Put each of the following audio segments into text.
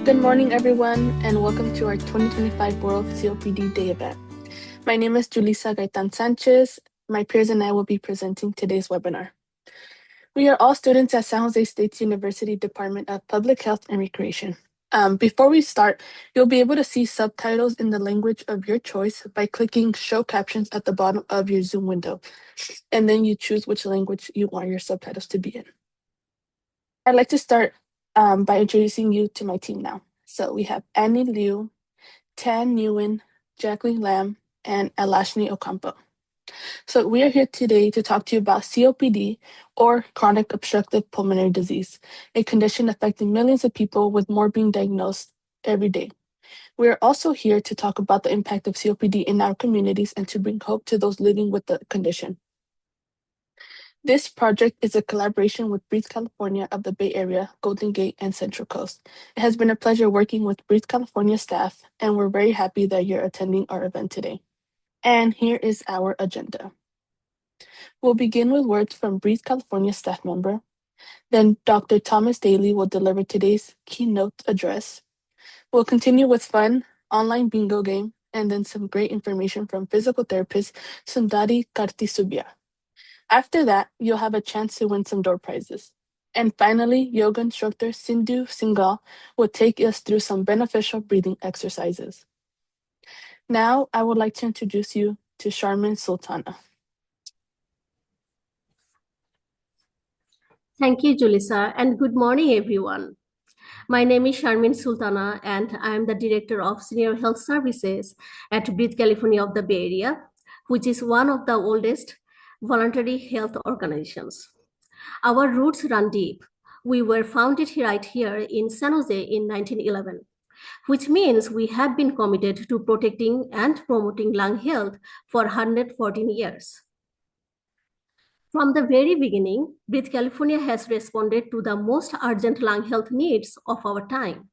Good morning, everyone, and welcome to our 2025 World COPD Day event. My name is Julissa Gaitan Sanchez. My peers and I will be presenting today's webinar. We are all students at San Jose State University Department of Public Health and Recreation. Before we start, you'll be able to see subtitles in the language of your choice by clicking Show Captions at the bottom of your Zoom window, and then you choose which language you want your subtitles to be in. I'd like to start by introducing you to my team now. So we have Annie Liu, Tan Nguyen, Jacqueline Lam, and Alashni Ocampo. So we are here today to talk to you about COPD, or chronic obstructive pulmonary disease, a condition affecting millions of people, with more being diagnosed every day. We are also here to talk about the impact of COPD in our communities and to bring hope to those living with the condition. This project is a collaboration with Breathe California of the Bay Area, Golden Gate, and Central Coast. It has been a pleasure working with Breathe California staff, and we're very happy that you're attending our event today. And here is our agenda. We'll begin with words from Breathe California staff member. Then Dr. Thomas Dailey will deliver today's keynote address. We'll continue with fun, online bingo game, and then some great information from physical therapist Sundari Karthiksubbia. After that, you'll have a chance to win some door prizes. And finally, yoga instructor SINDHU SINGAL will take us through some beneficial breathing exercises. Now, I would like to introduce you to Sharmin Sultana. Thank you, Julissa, and good morning, everyone. My name is Sharmin Sultana, and I am the Director of Senior Health Services at Breathe California of the Bay Area, which is one of the oldest voluntary health organizations. Our roots run deep. We were founded right here in San Jose in 1911, which means we have been committed to protecting and promoting lung health for 114 years. From the very beginning, Breathe California has responded to the most urgent lung health needs of our time.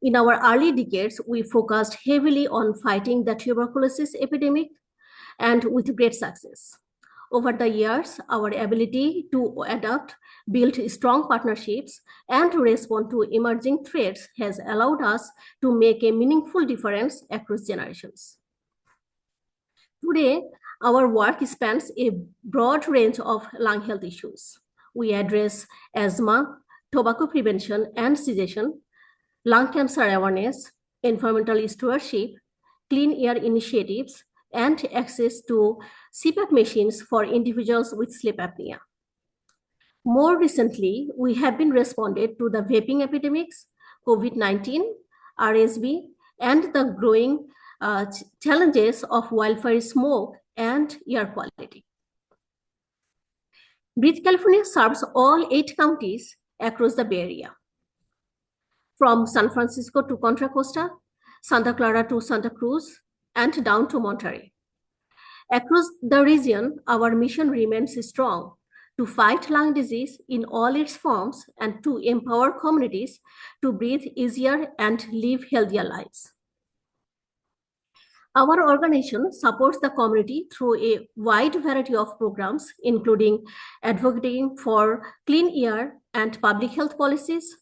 In our early decades, we focused heavily on fighting the tuberculosis epidemic, and with great success. Over the years, our ability to adapt, build strong partnerships, and respond to emerging threats has allowed us to make a meaningful difference across generations. Today, our work spans a broad range of lung health issues. We address asthma, tobacco prevention and cessation, lung cancer awareness, environmental stewardship, clean air initiatives, and access to CPAP machines for individuals with sleep apnea. More recently, we have been responded to the vaping epidemics, COVID-19, RSV, and the growing challenges of wildfire smoke and air quality. Breathe California serves all 8 counties across the Bay Area, from San Francisco to Contra Costa, Santa Clara to Santa Cruz, and down to Monterey. Across the region, our mission remains strong: to fight lung disease in all its forms and to empower communities to breathe easier and live healthier lives. Our organization supports the community through a wide variety of programs, including advocating for clean air and public health policies,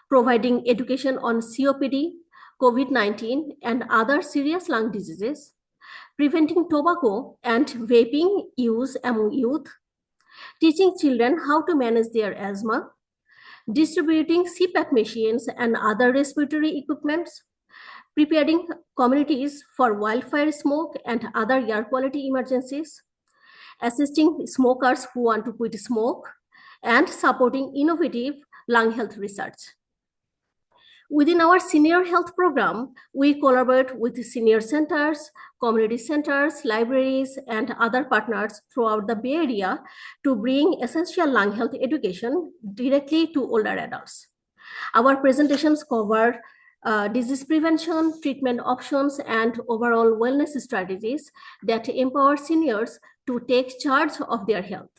providing education on COPD, COVID-19, and other serious lung diseases, preventing tobacco and vaping use among youth, teaching children how to manage their asthma, distributing CPAP machines and other respiratory equipments, preparing communities for wildfire smoke and other air quality emergencies, assisting smokers who want to quit smoke, and supporting innovative lung health research. Within our senior health program, we collaborate with senior centers, community centers, libraries, and other partners throughout the Bay Area to bring essential lung health education directly to older adults. Our presentations cover disease prevention, treatment options, and overall wellness strategies that empower seniors to take charge of their health.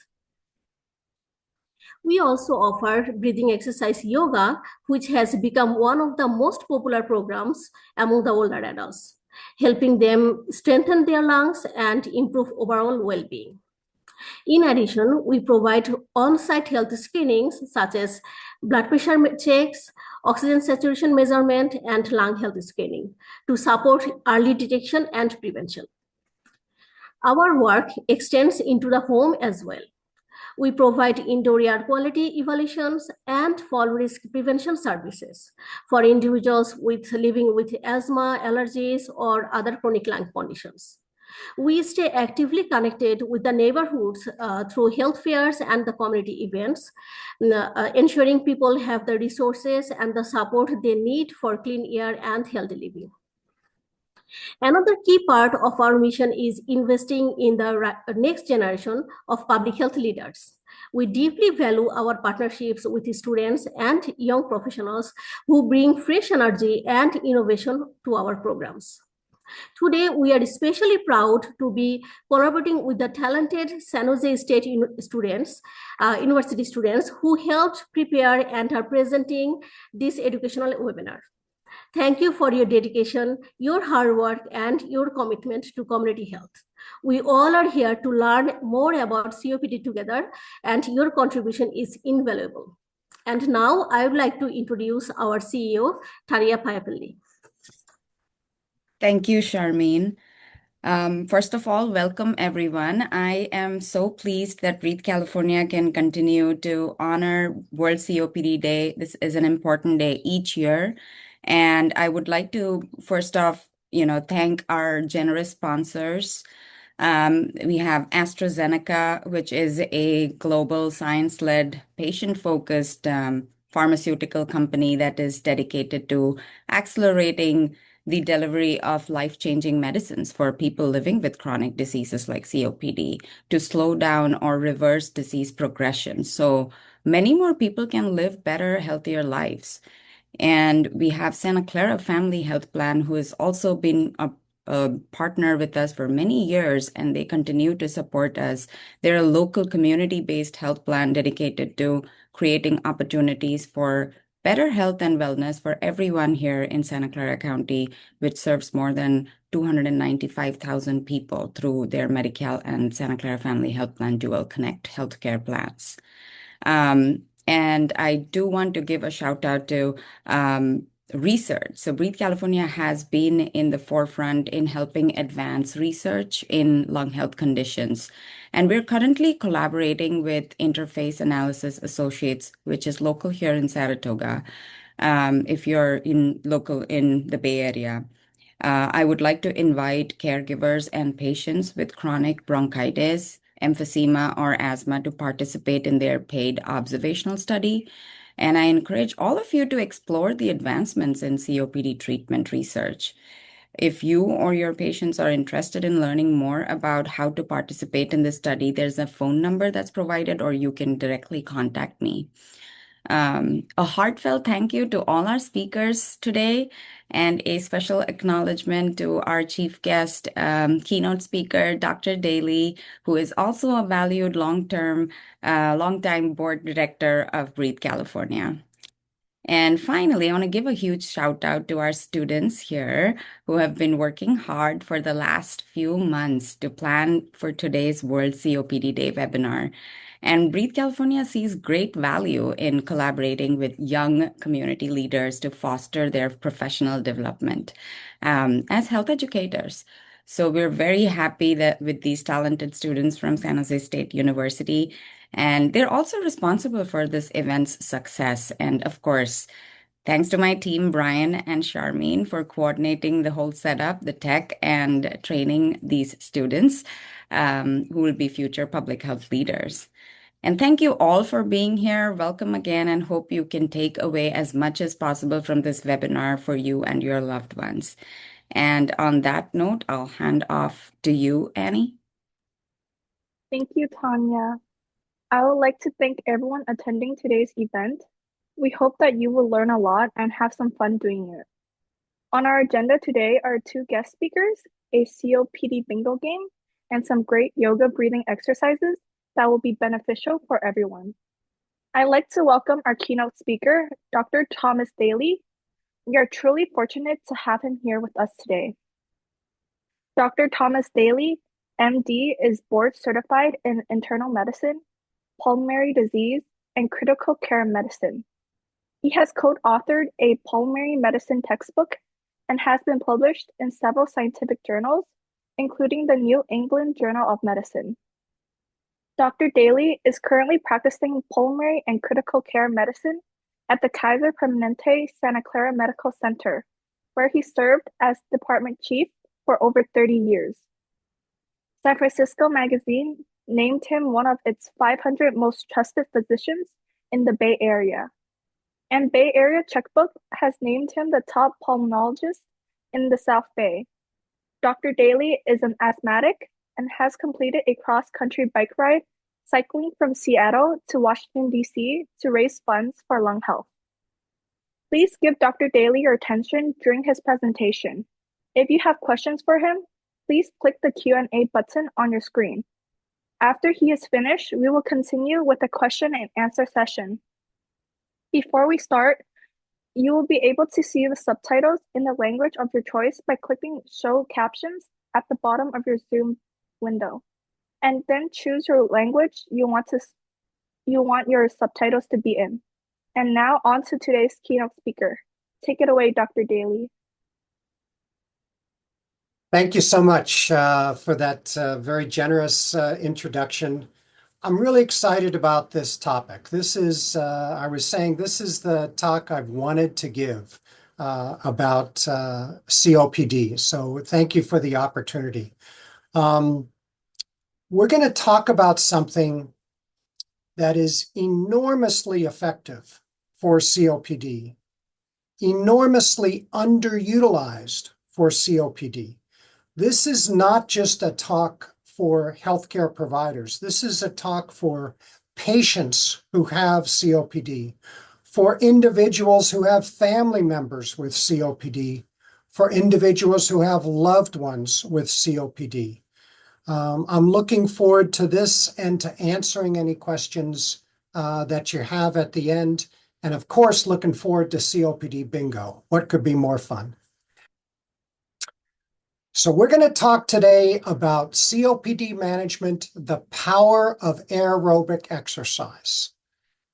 We also offer breathing exercise yoga, which has become one of the most popular programs among the older adults, helping them strengthen their lungs and improve overall well-being. In addition, we provide on-site health screenings such as blood pressure checks, oxygen saturation measurement, and lung health screening to support early detection and prevention. Our work extends into the home as well. We provide indoor air quality evaluations and fall risk prevention services for individuals living with asthma, allergies, or other chronic lung conditions. We stay actively connected with the neighborhoods through health fairs and the community events, ensuring people have the resources and the support they need for clean air and healthy living. Another key part of our mission is investing in the next generation of public health leaders. We deeply value our partnerships with students and young professionals who bring fresh energy and innovation to our programs. Today, we are especially proud to be collaborating with the talented San Jose State University students who helped prepare and are presenting this educational webinar. Thank you for your dedication, your hard work, and your commitment to community health. We all are here to learn more about COPD together, and your contribution is invaluable. And now I would like to introduce our CEO, Taria Payapalli. Thank you, Charmaine. First of all, welcome everyone. I am so pleased that Breathe California can continue to honor World COPD Day. This is an important day each year. And I would like to, first off, thank our generous sponsors. We have AstraZeneca, which is a global science-led, patient-focused pharmaceutical company that is dedicated to accelerating the delivery of life-changing medicines for people living with chronic diseases like COPD to slow down or reverse disease progression. So many more people can live better, healthier lives. And we have Santa Clara Family Health Plan, who has also been a partner with us for many years, and they continue to support us. They're a local community-based health plan dedicated to creating opportunities for better health and wellness for everyone here in Santa Clara County, which serves more than 295,000 people through their Medi-Cal and Santa Clara Family Health Plan Dual Connect healthcare plans. And I do want to give a shout out to research. So Breathe California has been in the forefront in helping advance research in lung health conditions. And we're currently collaborating with Interface Analysis Associates, which is local here in Saratoga, if you're local in the Bay Area. I would like to invite caregivers and patients with chronic bronchitis, emphysema, or asthma to participate in their paid observational study. And I encourage all of you to explore the advancements in COPD treatment research. If you or your patients are interested in learning more about how to participate in this study, there's a phone number that's provided, or you can directly contact me. A heartfelt thank you to all our speakers today, and a special acknowledgement to our chief guest, keynote speaker, Dr. Dailey, who is also a valued longtime board director of Breathe California. And finally, I want to give a huge shout out to our students here who have been working hard for the last few months to plan for today's World COPD Day webinar. And Breathe California sees great value in collaborating with young community leaders to foster their professional development as health educators. So we're very happy that with these talented students from San Jose State University, and they're also responsible for this event's success. And of course, thanks to my team, Brian and Charmaine, for coordinating the whole setup, the tech, and training these students who will be future public health leaders. And thank you all for being here. Welcome again, and hope you can take away as much as possible from this webinar for you and your loved ones. And on that note, I'll hand off to you, Annie. Thank you, Tanya. I would like to thank everyone attending today's event. We hope that you will learn a lot and have some fun doing it. On our agenda today are 2 guest speakers, a COPD bingo game, and some great yoga breathing exercises that will be beneficial for everyone. I'd like to welcome our keynote speaker, Dr. Thomas Dailey. We are truly fortunate to have him here with us today. Dr. Thomas Dailey, MD, is board certified in internal medicine, pulmonary disease, and critical care medicine. He has co-authored a pulmonary medicine textbook and has been published in several scientific journals, including the New England Journal of Medicine. Dr. Dailey is currently practicing pulmonary and critical care medicine at the Kaiser Permanente Santa Clara Medical Center, where he served as department chief for over 30 years. San Francisco Magazine named him one of its 500 most trusted physicians in the Bay Area, and Bay Area Checkbook has named him the top pulmonologist in the South Bay. Dr. Dailey is an asthmatic and has completed a cross-country bike ride cycling from Seattle to Washington, D.C. to raise funds for lung health. Please give Dr. Dailey your attention during his presentation. If you have questions for him, please click the Q&A button on your screen. After he is finished, we will continue with a question and answer session. Before we start, you will be able to see the subtitles in the language of your choice by clicking Show Captions at the bottom of your Zoom window, and then choose your language you want your subtitles to be in. And now on to today's keynote speaker. Take it away, Dr. Dailey. Thank you so much for that very generous introduction. I'm really excited about this topic. This is, I was saying, this is the talk I've wanted to give about COPD. So thank you for the opportunity. We're going to talk about something that is enormously effective for COPD, enormously underutilized for COPD. This is not just a talk for healthcare providers. This is a talk for patients who have COPD, for individuals who have family members with COPD, for individuals who have loved ones with COPD. I'm looking forward to this and to answering any questions that you have at the end. And of course, looking forward to COPD bingo. What could be more fun? So we're going to talk today about COPD management, the power of aerobic exercise.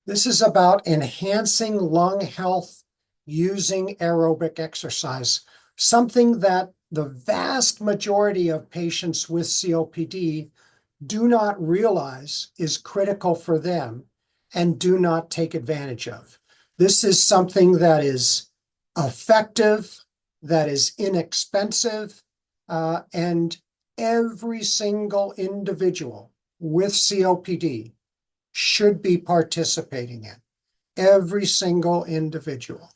This is about enhancing lung health using aerobic exercise, something that the vast majority of patients with COPD do not realize is critical for them and do not take advantage of. This is something that is effective, that is inexpensive, and every single individual with COPD should be participating in. Every single individual.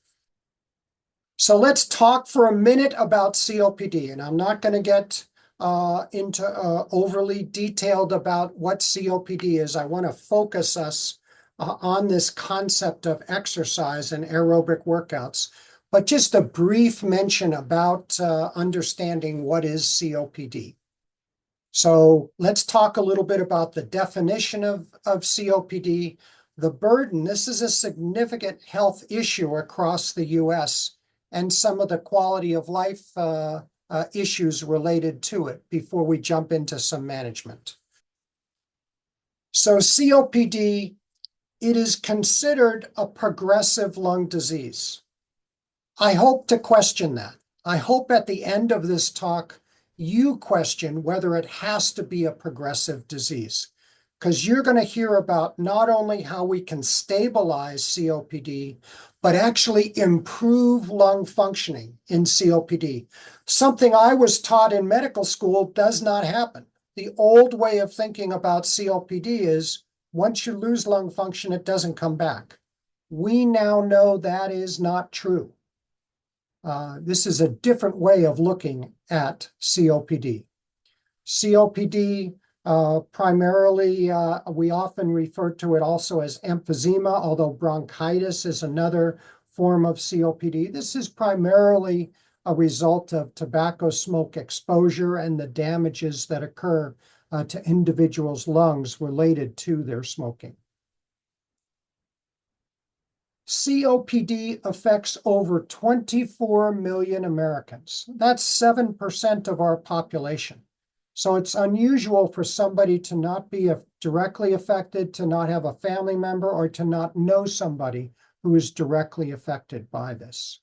So let's talk for a minute about COPD, and I'm not going to get into overly detailed about what COPD is. I want to focus us on this concept of exercise and aerobic workouts, but just a brief mention about understanding what is COPD. So let's talk a little bit about the definition of COPD, the burden. This is a significant health issue across the US, and some of the quality of life issues related to it before we jump into some management. So COPD, it is considered a progressive lung disease. I hope to question that. I hope at the end of this talk, you question whether it has to be a progressive disease, because you're going to hear about not only how we can stabilize COPD, but actually improve lung functioning in COPD. Something I was taught in medical school does not happen. The old way of thinking about COPD is once you lose lung function, it doesn't come back. We now know that is not true. This is a different way of looking at COPD. COPD, primarily, we often refer to it also as emphysema, although bronchitis is another form of COPD. This is primarily a result of tobacco smoke exposure and the damages that occur to individuals' lungs related to their smoking. COPD affects over 24 million Americans. That's 7% of our population. So it's unusual for somebody to not be directly affected, to not have a family member, or to not know somebody who is directly affected by this.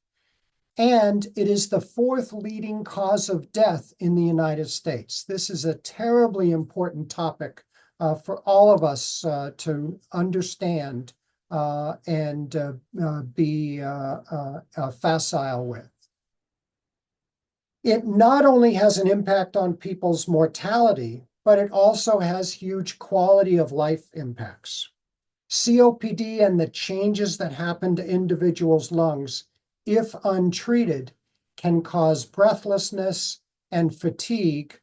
And it is the fourth leading cause of death in the United States. This is a terribly important topic for all of us to understand and be facile with. It not only has an impact on people's mortality, but it also has huge quality of life impacts. COPD and the changes that happen to individuals' lungs, if untreated, can cause breathlessness and fatigue,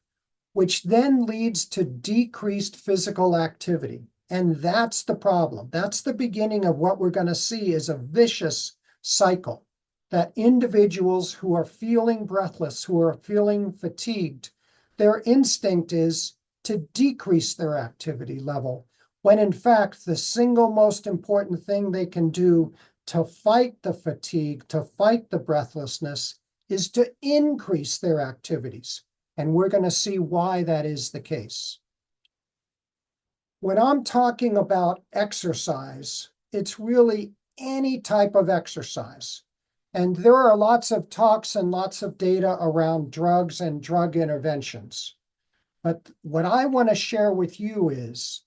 which then leads to decreased physical activity. And that's the problem. That's the beginning of what we're going to see is a vicious cycle, that individuals who are feeling breathless, who are feeling fatigued, their instinct is to decrease their activity level, when in fact, the single most important thing they can do to fight the fatigue, to fight the breathlessness, is to increase their activities. And we're going to see why that is the case. When I'm talking about exercise, it's really any type of exercise. And there are lots of talks and lots of data around drugs and drug interventions. But what I want to share with you is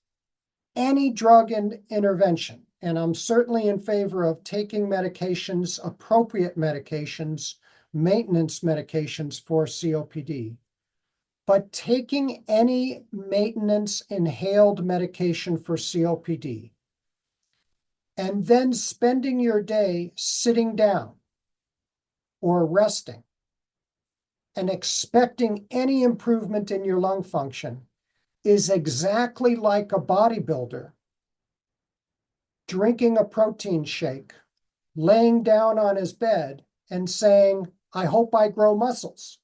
any drug intervention, and I'm certainly in favor of taking medications, appropriate medications, maintenance medications for COPD. But taking any maintenance inhaled medication for COPD and then spending your day sitting down or resting and expecting any improvement in your lung function is exactly like a bodybuilder drinking a protein shake, laying down on his bed and saying, "I hope I grow muscles."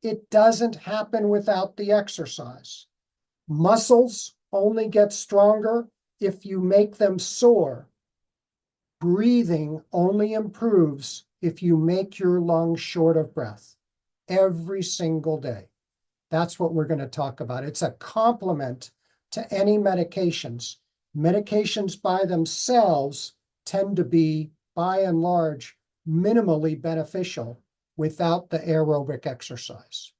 It doesn't happen without the exercise. Muscles only get stronger if you make them sore. Breathing only improves if you make your lungs short of breath every single day. That's what we're going to talk about. It's a complement to any medications. Medications by themselves tend to be, by and large, minimally beneficial without the aerobic exercise.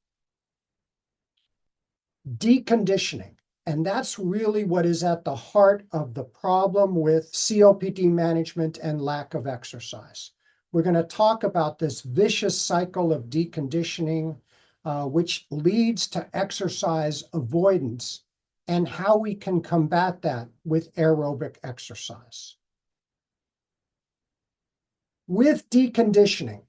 Deconditioning, and that's really what is at the heart of the problem with COPD management and lack of exercise. We're going to talk about this vicious cycle of deconditioning, which leads to exercise avoidance, and how we can combat that with aerobic exercise. With deconditioning,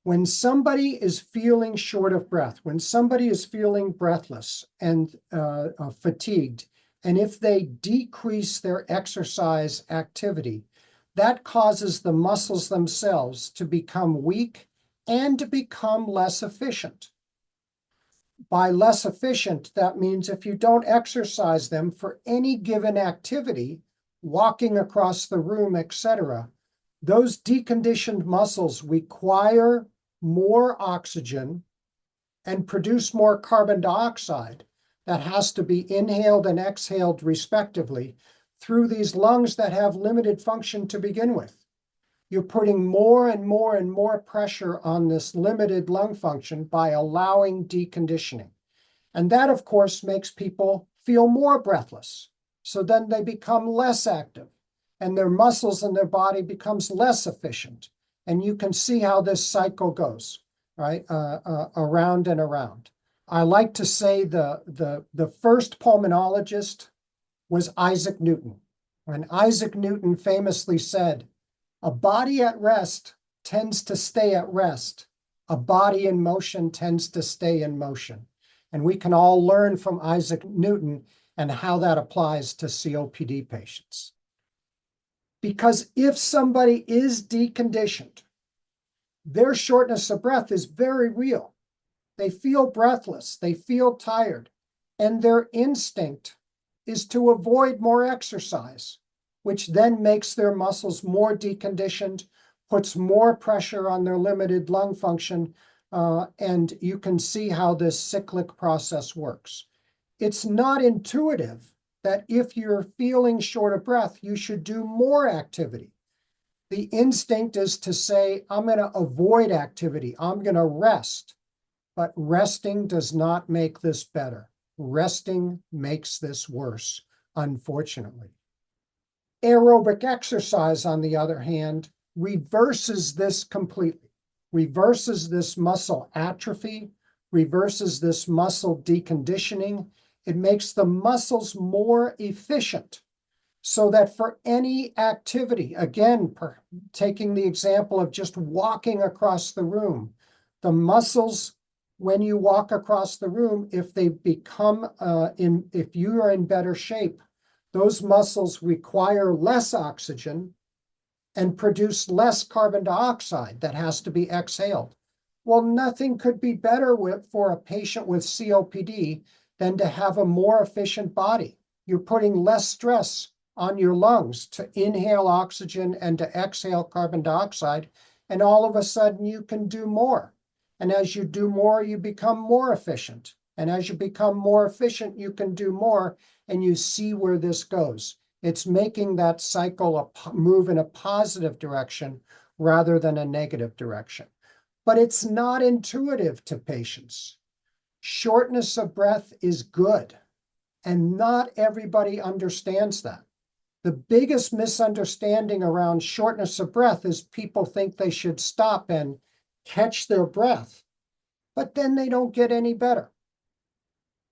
when somebody is feeling short of breath, when somebody is feeling breathless and fatigued, and if they decrease their exercise activity, that causes the muscles themselves to become weak and to become less efficient. By less efficient, that means if you don't exercise them for any given activity, walking across the room, etc., those deconditioned muscles require more oxygen and produce more carbon dioxide that has to be inhaled and exhaled respectively through these lungs that have limited function to begin with. You're putting more and more and more pressure on this limited lung function by allowing deconditioning. And that, of course, makes people feel more breathless. So then they become less active, and their muscles in their body becomes less efficient. And you can see how this cycle goes, right? Around and around. I like to say the first pulmonologist was Isaac Newton. And Isaac Newton famously said, "A body at rest tends to stay at rest. A body in motion tends to stay in motion." And we can all learn from Isaac Newton and how that applies to COPD patients. Because if somebody is deconditioned, their shortness of breath is very real. They feel breathless, they feel tired, and their instinct is to avoid more exercise, which then makes their muscles more deconditioned, puts more pressure on their limited lung function, and you can see how this cyclic process works. It's not intuitive that if you're feeling short of breath, you should do more activity. The instinct is to say, I'm going to avoid activity. I'm going to rest. But resting does not make this better. Resting makes this worse, unfortunately. Aerobic exercise, on the other hand, reverses this completely, reverses this muscle atrophy, reverses this muscle deconditioning. It makes the muscles more efficient so that for any activity, again, taking the example of just walking across the room, the muscles, when you walk across the room, if they become, if you are in better shape, those muscles require less oxygen and produce less carbon dioxide that has to be exhaled. Well, nothing could be better for a patient with COPD than to have a more efficient body. You're putting less stress on your lungs to inhale oxygen and to exhale carbon dioxide, and all of a sudden you can do more. And as you do more, you become more efficient. And as you become more efficient, you can do more, and you see where this goes. It's making that cycle move in a positive direction rather than a negative direction. But it's not intuitive to patients. Shortness of breath is good, and not everybody understands that. The biggest misunderstanding around shortness of breath is people think they should stop and catch their breath, but then they don't get any better.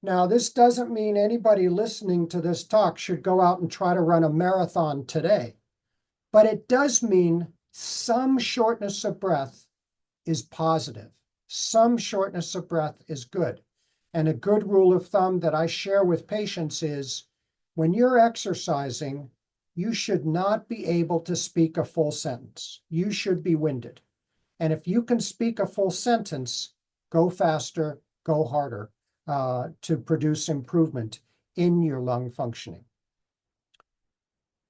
Now, this doesn't mean anybody listening to this talk should go out and try to run a marathon today, but it does mean some shortness of breath is positive. Some shortness of breath is good. And a good rule of thumb that I share with patients is when you're exercising, you should not be able to speak a full sentence. You should be winded. And if you can speak a full sentence, go faster, go harder to produce improvement in your lung functioning.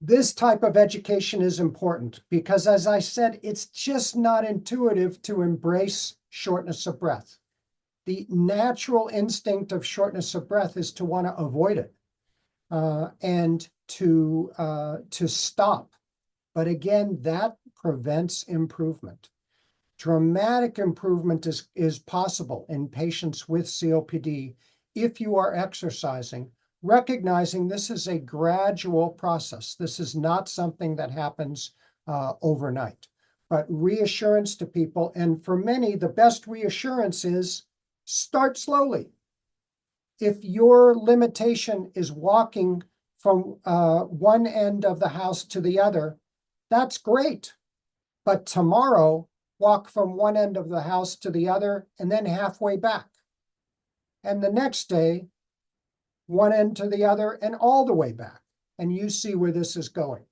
This type of education is important because, as I said, it's just not intuitive to embrace shortness of breath. The natural instinct of shortness of breath is to want to avoid it and to stop. But again, that prevents improvement. Dramatic improvement is possible in patients with COPD if you are exercising, recognizing this is a gradual process. This is not something that happens overnight, but reassurance to people. And for many, the best reassurance is start slowly. If your limitation is walking from one end of the house to the other, that's great. But tomorrow, walk from one end of the house to the other and then halfway back. And the next day, one end to the other and all the way back. And you see where this is going.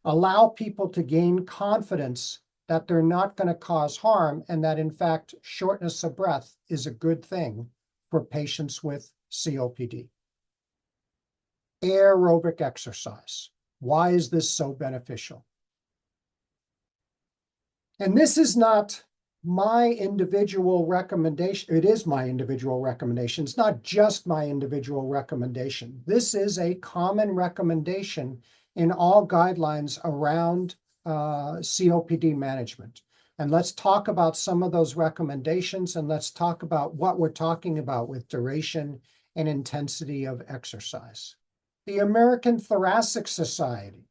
Allow people to gain confidence that they're not going to cause harm and that, in fact, shortness of breath is a good thing for patients with COPD. Aerobic exercise. Why is this so beneficial? And this is not my individual recommendation. It is my individual recommendation. It's not just my individual recommendation. This is a common recommendation in all guidelines around COPD management. And let's talk about some of those recommendations, and let's talk about what we're talking about with duration and intensity of exercise. The American Thoracic Society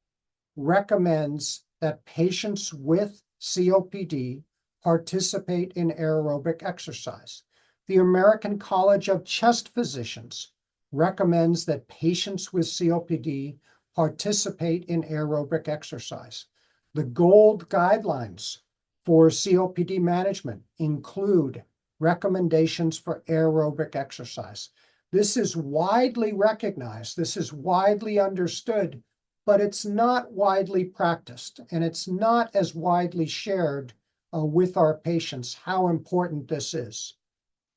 recommends that patients with COPD participate in aerobic exercise. The American College of Chest Physicians recommends that patients with COPD participate in aerobic exercise. The GOLD guidelines for COPD management include recommendations for aerobic exercise. This is widely recognized, this is widely understood, but it's not widely practiced, and it's not as widely shared with our patients how important this is.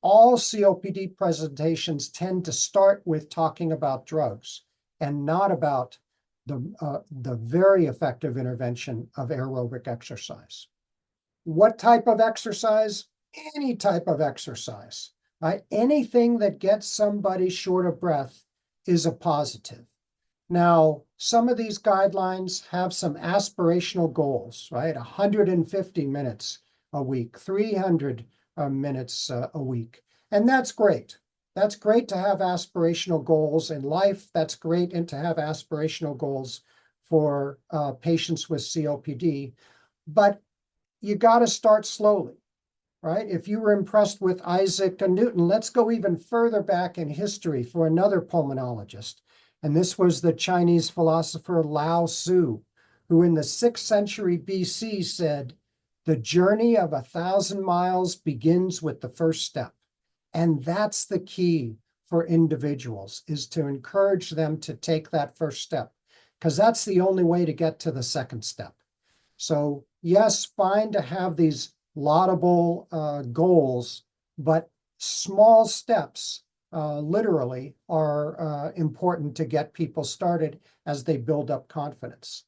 All COPD presentations tend to start with talking about drugs and not about the very effective intervention of aerobic exercise. What type of exercise? Any type of exercise, right? Anything that gets somebody short of breath is a positive. Now, some of these guidelines have some aspirational goals, right? 150 minutes a week, 300 minutes a week. And that's great. That's great to have aspirational goals in life. That's great and to have aspirational goals for patients with COPD. But you got to start slowly, right? If you were impressed with Isaac Newton, let's go even further back in history for another pulmonologist. And this was the Chinese philosopher Lao Tzu, who in the 6th century BC said, "The journey of 1,000 miles begins with the first step." And that's the key for individuals, is to encourage them to take that first step, because that's the only way to get to the second step. So yes, fine to have these laudable goals, but small steps literally are important to get people started as they build up confidence.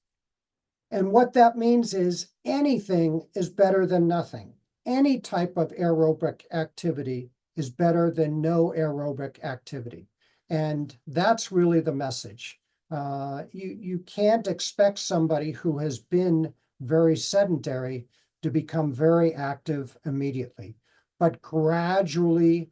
And what that means is anything is better than nothing. Any type of aerobic activity is better than no aerobic activity. And that's really the message. You can't expect somebody who has been very sedentary to become very active immediately, but gradually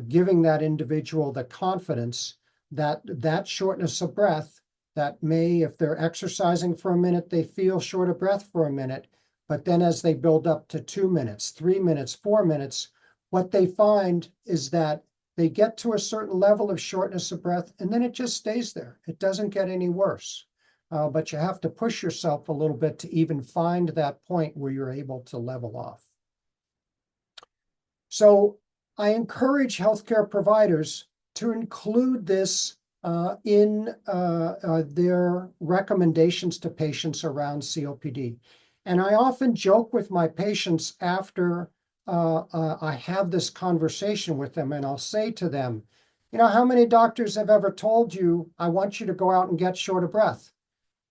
giving that individual the confidence that that shortness of breath that may, if they're exercising for a minute, they feel short of breath for a minute, but then as they build up to 2 minutes, 3 minutes, 4 minutes, what they find is that they get to a certain level of shortness of breath and then it just stays there. It doesn't get any worse. But you have to push yourself a little bit to even find that point where you're able to level off. So I encourage healthcare providers to include this in their recommendations to patients around COPD. And I often joke with my patients after I have this conversation with them, and I'll say to them, you know, how many doctors have ever told you, I want you to go out and get short of breath?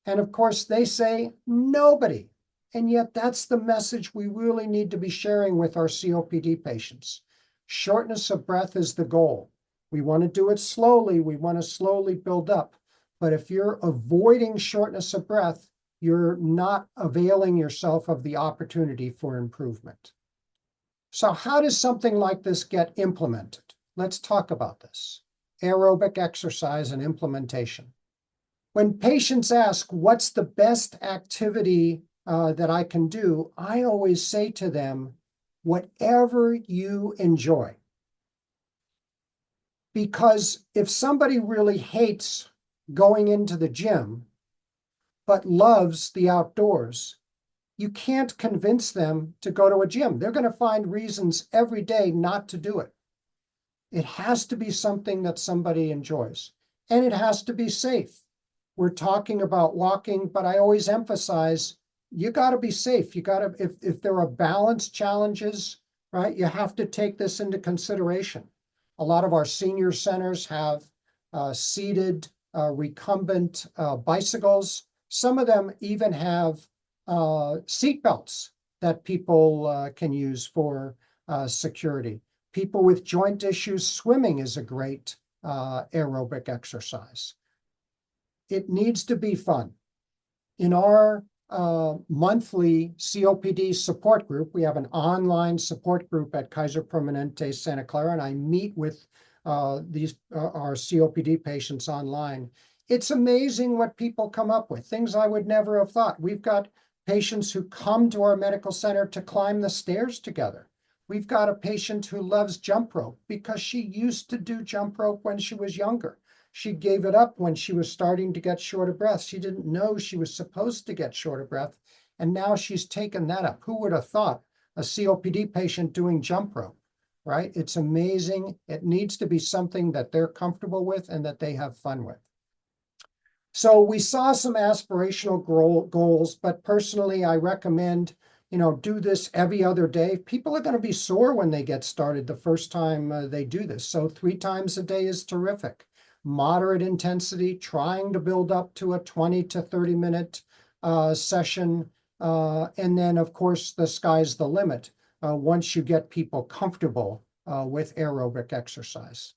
And of course, they say nobody. And yet that's the message we really need to be sharing with our COPD patients. Shortness of breath is the goal. We want to do it slowly. We want to slowly build up. But if you're avoiding shortness of breath, you're not availing yourself of the opportunity for improvement. So how does something like this get implemented? Let's talk about this. Aerobic exercise and implementation. When patients ask, what's the best activity that I can do? I always say to them, whatever you enjoy. Because if somebody really hates going into the gym, but loves the outdoors, you can't convince them to go to a gym. They're going to find reasons every day not to do it. It has to be something that somebody enjoys, and it has to be safe. We're talking about walking, but I always emphasize, you got to be safe. You got to, if there are balance challenges, right, you have to take this into consideration. A lot of our senior centers have seated recumbent bicycles. Some of them even have seat belts that people can use for security. People with joint issues, swimming is a great aerobic exercise. It needs to be fun. In our monthly COPD support group, we have an online support group at Kaiser Permanente, Santa Clara, and I meet with our COPD patients online. It's amazing what people come up with, things I would never have thought. We've got patients who come to our medical center to climb the stairs together. We've got a patient who loves jump rope because she used to do jump rope when she was younger. She gave it up when she was starting to get short of breath. She didn't know she was supposed to get short of breath, and now she's taken that up. Who would have thought a COPD patient doing jump rope, right? It's amazing. It needs to be something that they're comfortable with and that they have fun with. So we saw some aspirational goals, but personally, I recommend, do this every other day. People are going to be sore when they get started the first time they do this. So 3 times a day is terrific. Moderate intensity, trying to build up to a 20 to 30-minute session. And then, of course, the sky's the limit once you get people comfortable with aerobic exercise.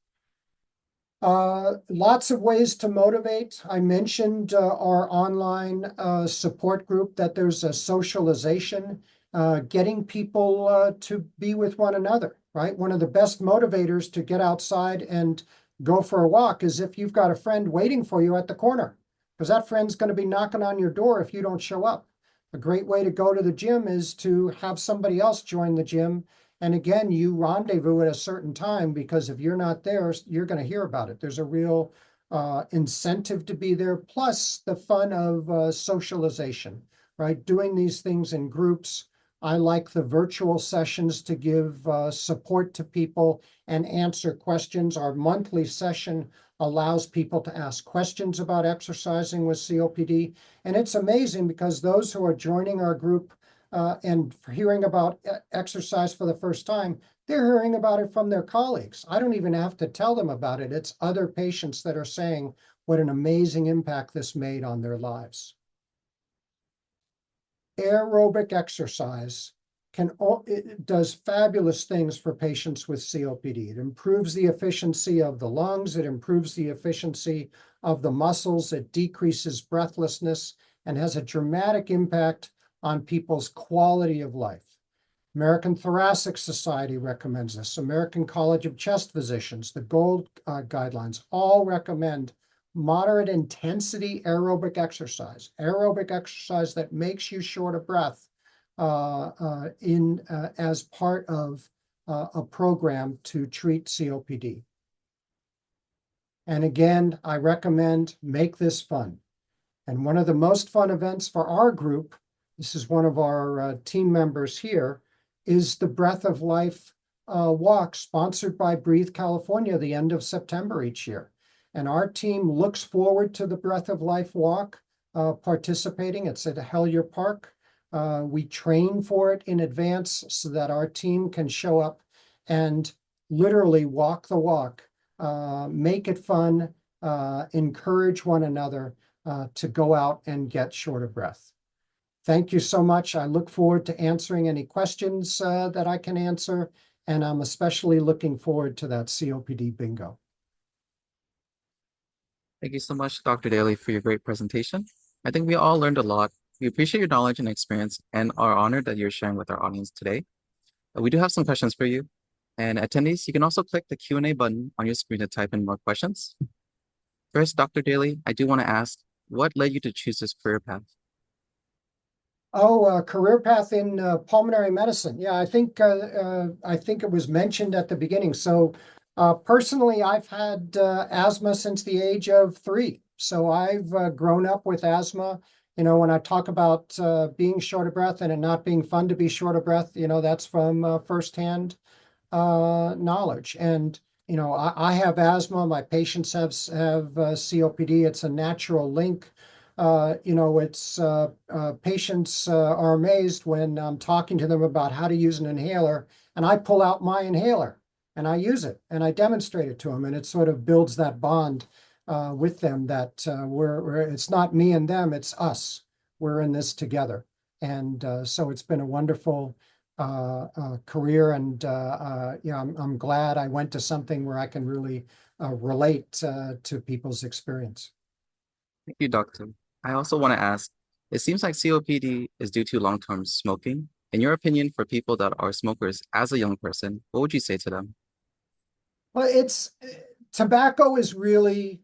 Lots of ways to motivate. I mentioned our online support group, that there's a socialization, getting people to be with one another, right? One of the best motivators to get outside and go for a walk is if you've got a friend waiting for you at the corner, because that friend's going to be knocking on your door if you don't show up. A great way to go to the gym is to have somebody else join the gym. And again, you rendezvous at a certain time, because if you're not there, you're going to hear about it. There's a real incentive to be there, plus the fun of socialization, right? Doing these things in groups. I like the virtual sessions to give support to people and answer questions. Our monthly session allows people to ask questions about exercising with COPD. And it's amazing, because those who are joining our group and hearing about exercise for the first time, they're hearing about it from their colleagues. I don't even have to tell them about it. It's other patients that are saying what an amazing impact this made on their lives. Aerobic exercise it does fabulous things for patients with COPD. It improves the efficiency of the lungs. It improves the efficiency of the muscles. It decreases breathlessness and has a dramatic impact on people's quality of life. American Thoracic Society recommends this. American College of Chest Physicians, the GOLD guidelines, all recommend moderate intensity aerobic exercise that makes you short of breath as part of a program to treat COPD. And again, I recommend make this fun. And one of the most fun events for our group, this is one of our team members here, is the Breath of Life walk sponsored by Breathe California, the end of September each year. And our team looks forward to the Breath of Life walk participating. It's at Hellier Park. We train for it in advance so that our team can show up and literally walk the walk, make it fun, encourage one another to go out and get short of breath. Thank you so much. I look forward to answering any questions that I can answer, and I'm especially looking forward to that COPD bingo. Thank you so much, Dr. Dailey, for your great presentation. I think we all learned a lot. We appreciate your knowledge and experience and are honored that you're sharing with our audience today. We do have some questions for you. And attendees, you can also click the Q&A button on your screen to type in more questions. First, Dr. Dailey, I do want to ask, what led you to choose this career path? Oh, career path in pulmonary medicine. Yeah, I think it was mentioned at the beginning. So personally, I've had asthma since the age of 3. So I've grown up with asthma. You know, when I talk about being short of breath and it not being fun to be short of breath, you know, that's from firsthand knowledge. And, you know, I have asthma. My patients have COPD. It's a natural link. You know, it's patients are amazed when I'm talking to them about how to use an inhaler, and I pull out my inhaler and I use it and I demonstrate it to them, and it sort of builds that bond with them that it's not me and them, it's us. We're in this together. And so it's been a wonderful career, and yeah, I'm glad I went to something where I can really relate to people's experience. Thank you, Doctor. I also want to ask, it seems like COPD is due to long-term smoking. In your opinion, for people that are smokers as a young person, what would you say to them? Well, tobacco is really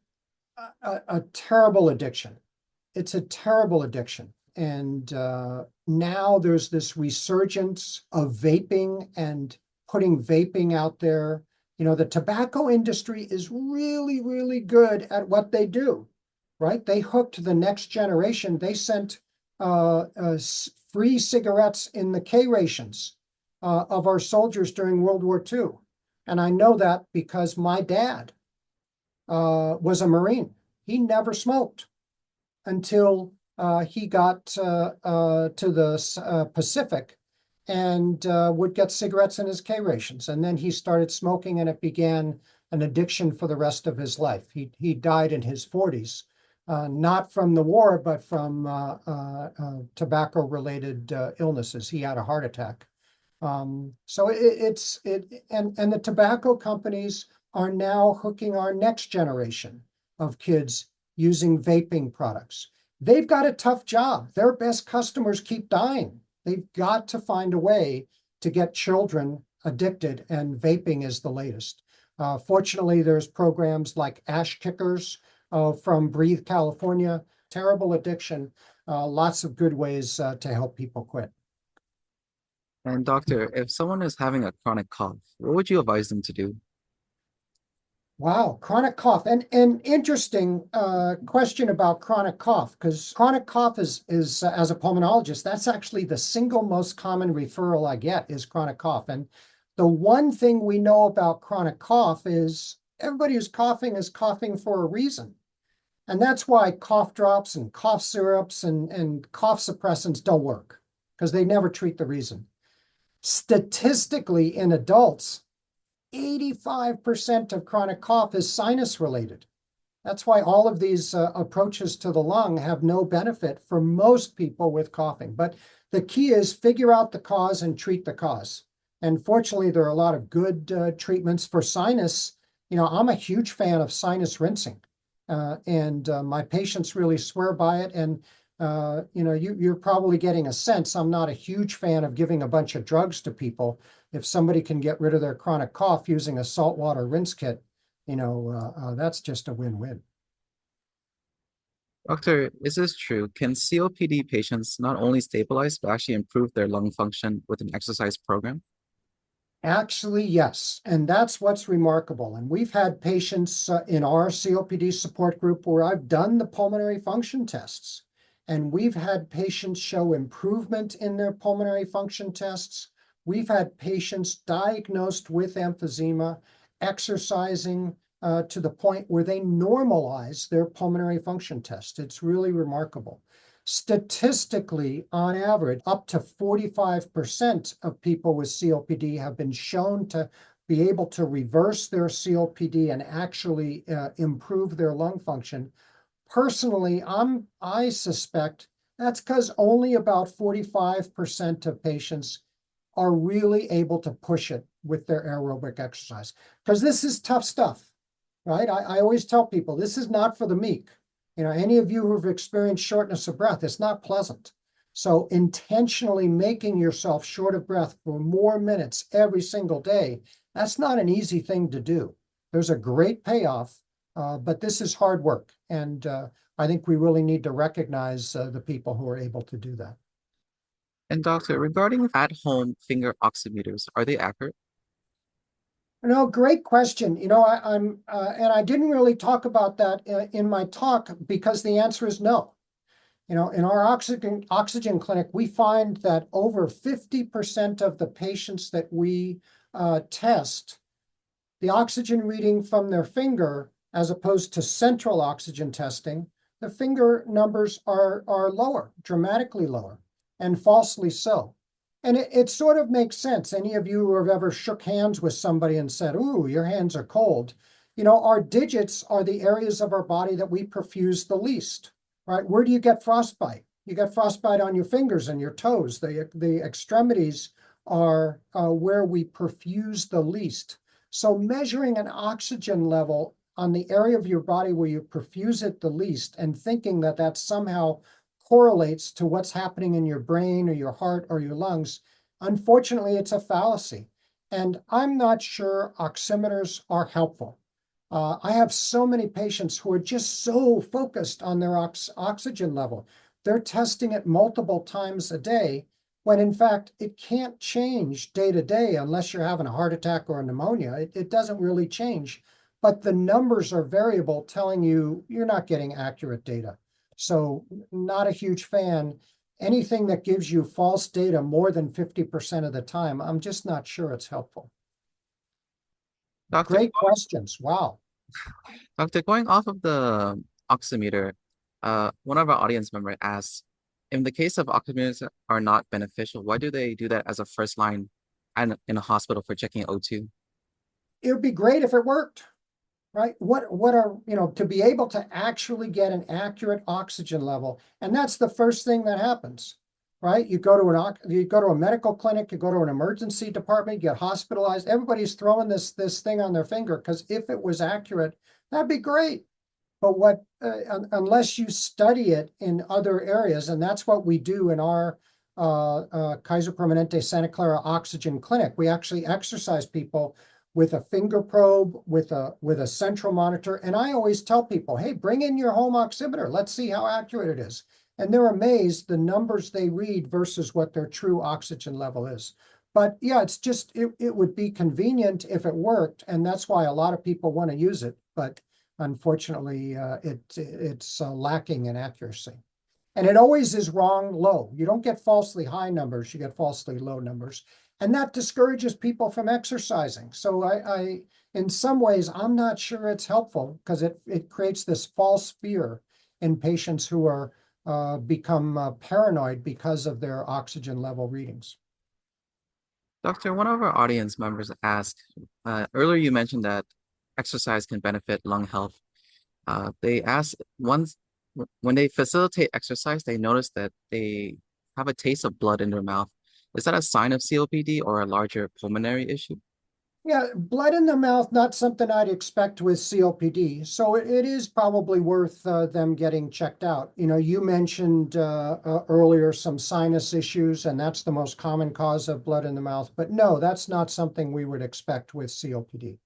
a terrible addiction. It's a terrible addiction. And now there's this resurgence of vaping and putting vaping out there. You know, the tobacco industry is really, really good at what they do, right? They hooked the next generation. They sent free cigarettes in the K rations of our soldiers during World War II. And I know that because my dad was a Marine. He never smoked until he got to the Pacific and would get cigarettes in his K rations. And then he started smoking, and it began an addiction for the rest of his life. He died in his 40s, not from the war, but from tobacco-related illnesses. He had a heart attack. So and the tobacco companies are now hooking our next generation of kids using vaping products. They've got a tough job. Their best customers keep dying. They've got to find a way to get children addicted, and vaping is the latest. Fortunately, there's programs like Ash Kickers from Breathe, California. Terrible addiction, lots of good ways to help people quit. And doctor, if someone is having a chronic cough, what would you advise them to do? Wow, chronic cough. And interesting question about chronic cough, because chronic cough is as a pulmonologist, that's actually the single most common referral I get is chronic cough. And the one thing we know about chronic cough is everybody who's coughing is coughing for a reason. And that's why cough drops and cough syrups and cough suppressants don't work, because they never treat the reason. Statistically, in adults, 85% of chronic cough is sinus related. That's why all of these approaches to the lung have no benefit for most people with coughing. But the key is figure out the cause and treat the cause. And fortunately, there are a lot of good treatments for sinus. You know, I'm a huge fan of sinus rinsing, and my patients really swear by it. And you know, you're probably getting a sense I'm not a huge fan of giving a bunch of drugs to people. If somebody can get rid of their chronic cough using a saltwater rinse kit, you know, that's just a win-win. Doctor, is this true? Can COPD patients not only stabilize, but actually improve their lung function with an exercise program? Actually, yes. And that's what's remarkable. And we've had patients in our COPD support group where I've done the pulmonary function tests. And we've had patients show improvement in their pulmonary function tests. We've had patients diagnosed with emphysema, exercising to the point where they normalize their pulmonary function test. It's really remarkable. Statistically, on average, up to 45% of people with COPD have been shown to be able to reverse their COPD and actually improve their lung function. Personally, I suspect that's because only about 45% of patients are really able to push it with their aerobic exercise. Because this is tough stuff, right? I always tell people, this is not for the meek. You know, any of you who've experienced shortness of breath, it's not pleasant. So intentionally making yourself short of breath for more minutes every single day, that's not an easy thing to do. There's a great payoff, but this is hard work. And I think we really need to recognize the people who are able to do that. And doctor, regarding at-home finger oximeters, are they accurate? No, great question. You know, and I didn't really talk about that in my talk because the answer is no. You know, in our oxygen clinic, we find that over 50% of the patients that we test, the oxygen reading from their finger, as opposed to central oxygen testing, the finger numbers are lower, dramatically lower, and falsely so. And it sort of makes sense. Any of you who have ever shook hands with somebody and said, ooh, your hands are cold. You know, our digits are the areas of our body that we perfuse the least, right? Where do you get frostbite? You get frostbite on your fingers and your toes. The extremities are where we perfuse the least. So measuring an oxygen level on the area of your body where you perfuse it the least and thinking that that somehow correlates to what's happening in your brain or your heart or your lungs, unfortunately, it's a fallacy. And I'm not sure oximeters are helpful. I have so many patients who are just so focused on their oxygen level. They're testing it multiple times a day, when in fact, it can't change day to day unless you're having a heart attack or a pneumonia. It doesn't really change. But the numbers are variable, telling you you're not getting accurate data. So not a huge fan. Anything that gives you false data more than 50% of the time, I'm just not sure it's helpful. Doctor, Great questions. Wow. Doctor, going off of the oximeter, one of our audience members asked, in the case of oximeters are not beneficial, why do they do that as a first line and in a hospital for checking O2? It would be great if it worked. Right? What are, you know, to be able to actually get an accurate oxygen level. And that's the first thing that happens, right? You go to a medical clinic, you go to an emergency department, you get hospitalized. Everybody's throwing this thing on their finger because if it was accurate, that'd be great. But unless you study it in other areas, and that's what we do in our Kaiser Permanente Santa Clara Oxygen Clinic, we actually exercise people with a finger probe, with a central monitor. And I always tell people, hey, bring in your home oximeter. Let's see how accurate it is. And they're amazed the numbers they read versus what their true oxygen level is. But yeah, it's just, it would be convenient if it worked. And that's why a lot of people want to use it. But unfortunately, it's lacking in accuracy. And it always is wrong low. You don't get falsely high numbers, you get falsely low numbers. And that discourages people from exercising. So I in some ways, I'm not sure it's helpful because it creates this false fear in patients who are become paranoid because of their oxygen level readings. Doctor, one of our audience members asked, earlier you mentioned that exercise can benefit lung health. They asked when they facilitate exercise, they notice that they have a taste of blood in their mouth. Is that a sign of COPD or a larger pulmonary issue? Yeah, blood in the mouth, not something I'd expect with COPD. So it is probably worth them getting checked out. You know, you mentioned earlier some sinus issues, and that's the most common cause of blood in the mouth. But no, that's not something we would expect with COPD.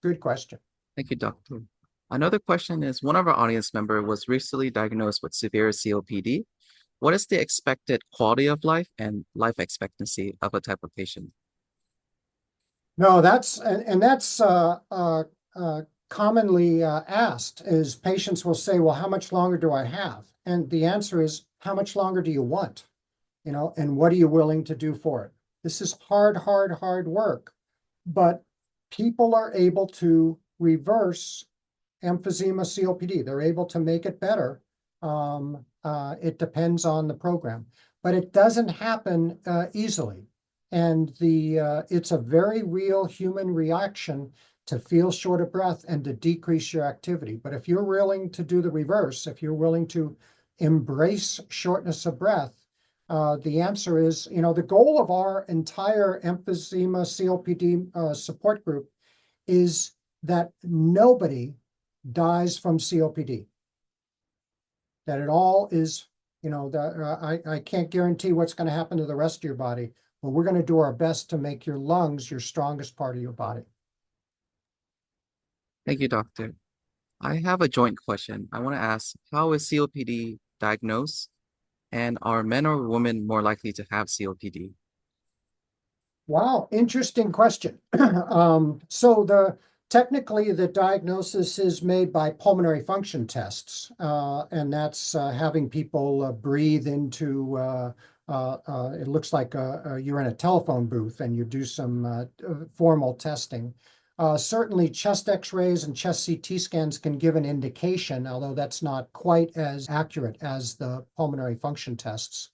Good question. Thank you, Doctor. Another question is, one of our audience members was recently diagnosed with severe COPD. What is the expected quality of life and life expectancy of a type of patient? No, that's commonly asked is patients will say, well, how much longer do I have? And the answer is, how much longer do you want? You know, and what are you willing to do for it? This is hard work, but people are able to reverse emphysema COPD. They're able to make it better. It depends on the program, but it doesn't happen easily. And it's a very real human reaction to feel short of breath and to decrease your activity. But if you're willing to do the reverse, if you're willing to embrace shortness of breath, the answer is, you know, the goal of our entire emphysema COPD support group is that nobody dies from COPD. That it all is, you know, I can't guarantee what's going to happen to the rest of your body, but we're going to do our best to make your lungs your strongest part of your body. Thank you, Doctor. I have a joint question. I want to ask, how is COPD diagnosed? And are men or women more likely to have COPD? Wow, interesting question. So technically the diagnosis is made by pulmonary function tests, and that's having people breathe into, it looks like you're in a telephone booth and you do some formal testing. Certainly chest x-rays and chest CT scans can give an indication, although that's not quite as accurate as the pulmonary function tests.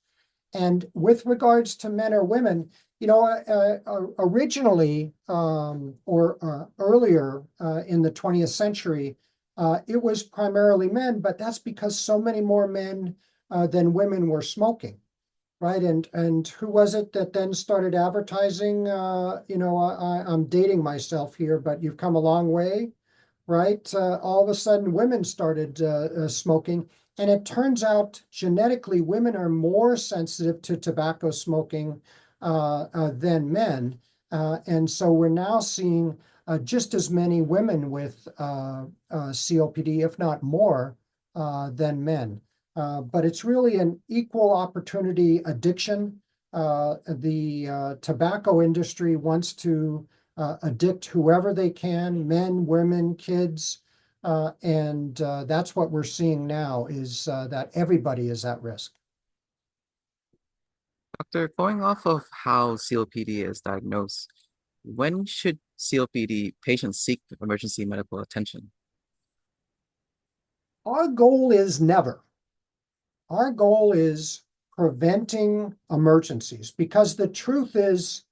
And with regards to men or women, you know, originally or earlier in the 20th century, it was primarily men, but that's because so many more men than women were smoking, right? And who was it that then started advertising? You know, I'm dating myself here, but you've come a long way, right? All of a sudden, women started smoking. And it turns out genetically, women are more sensitive to tobacco smoking than men. And so we're now seeing just as many women with COPD, if not more, than men. But it's really an equal opportunity addiction. The tobacco industry wants to addict whoever they can, men, women, kids. And that's what we're seeing now is that everybody is at risk. Doctor, going off of how COPD is diagnosed, when should COPD patients seek emergency medical attention? Our goal is never. Our goal is preventing emergencies because the truth is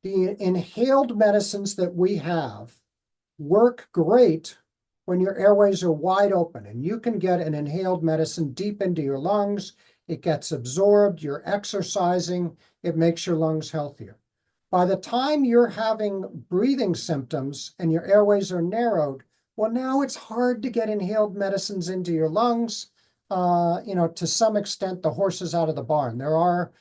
the inhaled medicines that we have work great when your airways are wide open and you can get an inhaled medicine deep into your lungs. it gets absorbed, you're exercising, it makes your lungs healthier. By the time you're having breathing symptoms and your airways are narrowed, well, now it's hard to get inhaled medicines into your lungs. To some extent, the horse is out of the barn. There are,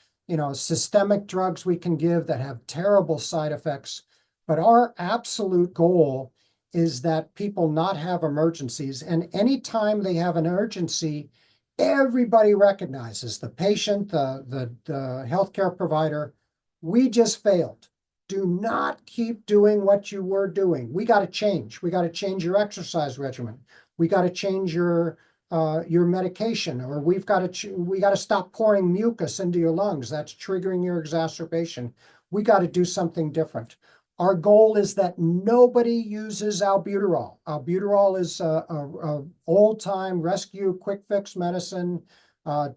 systemic drugs we can give that have terrible side effects, but our absolute goal is that people not have emergencies. And anytime they have an urgency, everybody recognizes, the patient, the healthcare provider, we just failed. Do not keep doing what you were doing. We got to change. We got to change your exercise regimen. We got to change your medication, or we got to stop pouring mucus into your lungs. That's triggering your exacerbation. We got to do something different. Our goal is that nobody uses albuterol. Albuterol is a old-time rescue, quick fix medicine.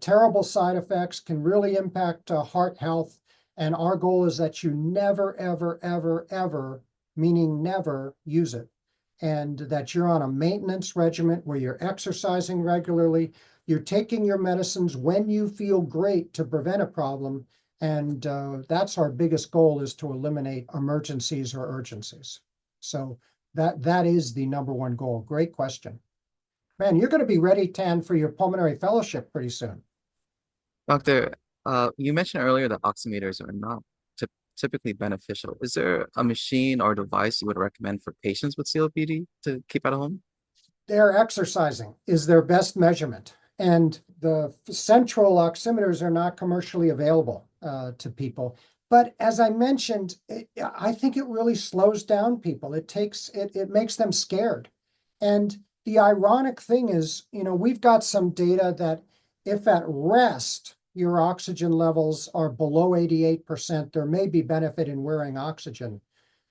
Terrible side effects, can really impact heart health. And our goal is that you never, ever, ever, ever, meaning never, use it. And that you're on a maintenance regimen where you're exercising regularly, you're taking your medicines when you feel great to prevent a problem. And that's our biggest goal, is to eliminate emergencies or urgencies. So that is the number one goal. Great question. Man, you're going to be ready, Tan, for your pulmonary fellowship pretty soon. Doctor, you mentioned earlier that oximeters are not typically beneficial. Is there a machine or device you would recommend for patients with COPD to keep at home? Their exercising is their best measurement. And the central oximeters are not commercially available to people. But as I mentioned, I think it really slows down people. It makes them scared. And the ironic thing is, we've got some data that if at rest your oxygen levels are below 88%, there may be benefit in wearing oxygen.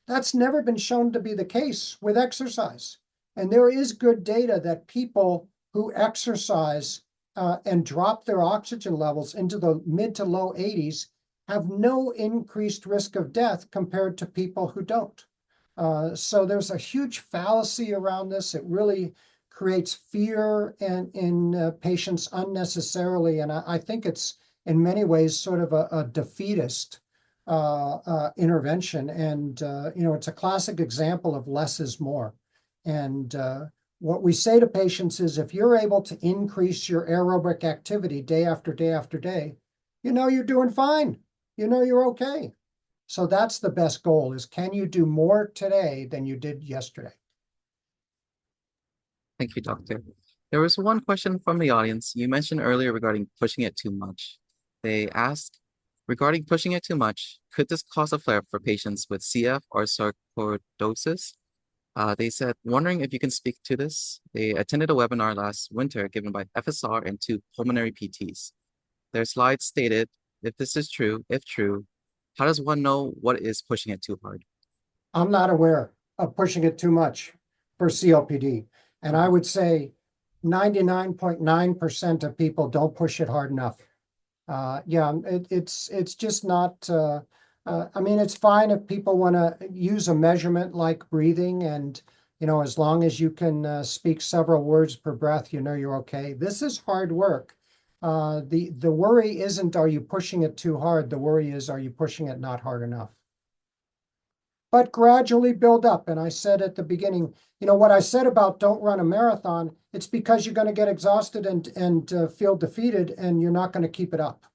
That's never been shown to be the case with exercise. And there is good data that people who exercise and drop their oxygen levels into the mid to low 80s have no increased risk of death compared to people who don't. So there's a huge fallacy around this. It really creates fear in patients unnecessarily. And I think it's in many ways sort of a defeatist intervention. And, it's a classic example of less is more. And what we say to patients is, if you're able to increase your aerobic activity day after day after day, you're doing fine. You're okay. So that's the best goal, is can you do more today than you did yesterday? Thank you, Doctor. There was one question from the audience. You mentioned earlier regarding pushing it too much. They asked, regarding pushing it too much, could this cause a flare for patients with CF or sarcoidosis? They said, wondering if you can speak to this. They attended a webinar last winter given by FSR and 2 pulmonary PTs. Their slides stated, if this is true, if true, how does one know what is pushing it too hard? I'm not aware of pushing it too much for COPD. And I would say 99.9% of people don't push it hard enough. It's just not, it's fine if people want to use a measurement like breathing, and, as long as you can speak several words per breath, you're okay. This is hard work. The worry isn't, are you pushing it too hard? The worry is, are you pushing it not hard enough? But gradually build up. And I said at the beginning, what I said about don't run a marathon, it's because you're going to get exhausted and feel defeated, and you're not going to keep it up,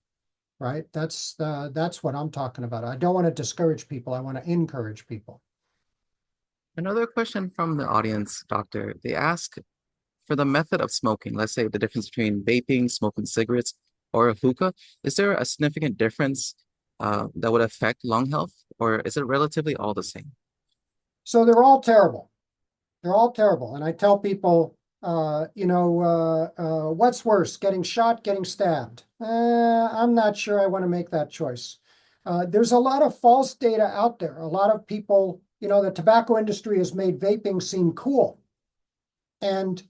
right? That's what I'm talking about. I don't want to discourage people. I want to encourage people. Another question from the audience, Doctor. They ask, for the method of smoking, let's say the difference between vaping, smoking cigarettes, or a hookah, is there a significant difference that would affect lung health, or is it relatively all the same? So they're all terrible. They're all terrible. And I tell people, what's worse, getting shot, getting stabbed? I'm not sure I want to make that choice. There's a lot of false data out there. A lot of people, the tobacco industry has made vaping seem cool. And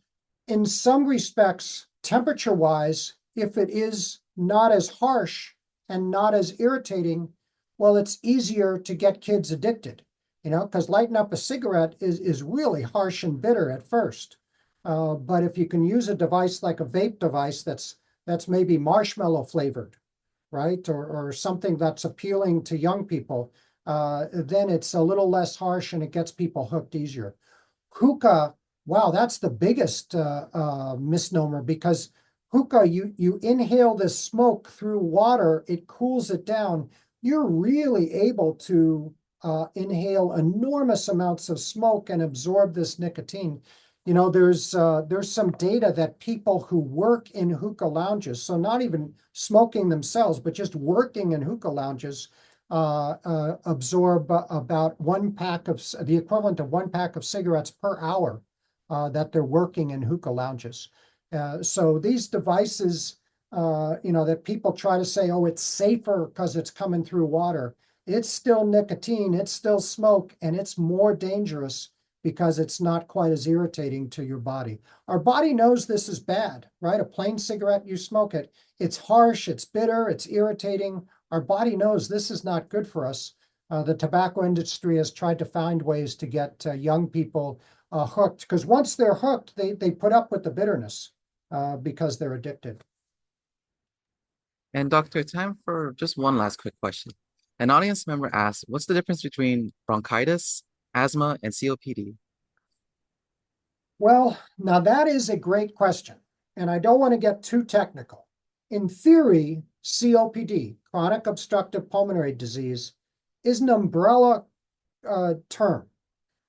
in some respects, temperature-wise, if it is not as harsh and not as irritating, well, it's easier to get kids addicted, because lighting up a cigarette is really harsh and bitter at first. But if you can use a device like a vape device that's that's maybe marshmallow flavored, right? Or something that's appealing to young people, then it's a little less harsh and it gets people hooked easier. Hookah, wow, that's the biggest misnomer, because hookah, you inhale this smoke through water, it cools it down. You're really able to inhale enormous amounts of smoke and absorb this nicotine. You know, there's some data that people who work in hookah lounges, so not even smoking themselves, but just working in hookah lounges, absorb about the equivalent of 1 pack of cigarettes per hour that they're working in hookah lounges. So these devices, that people try to say, oh, it's safer because it's coming through water. It's still nicotine, it's still smoke, and it's more dangerous because it's not quite as irritating to your body. Our body knows this is bad, right? A plain cigarette, you smoke it, it's harsh, it's bitter, it's irritating. Our body knows this is not good for us. The tobacco industry has tried to find ways to get young people hooked, because once they're hooked, they put up with the bitterness because they're addicted. And Doctor, time for just one last quick question. An audience member asked, what's the difference between bronchitis, asthma, and COPD? Well, now that is a great question, and I don't want to get too technical. In theory, COPD, chronic obstructive pulmonary disease, is an umbrella term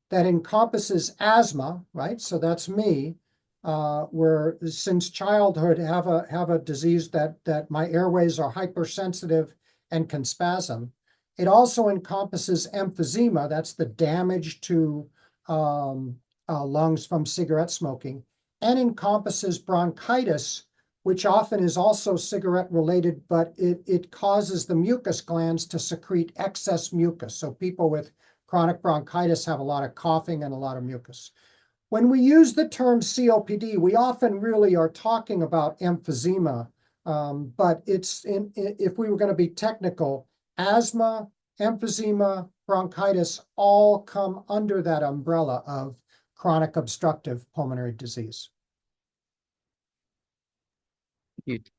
that encompasses asthma, right? So that's me, where since childhood have a disease that my airways are hypersensitive and can spasm. It also encompasses emphysema, that's the damage to lungs from cigarette smoking, and encompasses bronchitis, which often is also cigarette related, but it causes the mucus glands to secrete excess mucus. So people with chronic bronchitis have a lot of coughing and a lot of mucus. When we use the term COPD, we often really are talking about emphysema, but if we were going to be technical, asthma, emphysema, bronchitis all come under that umbrella of chronic obstructive pulmonary disease.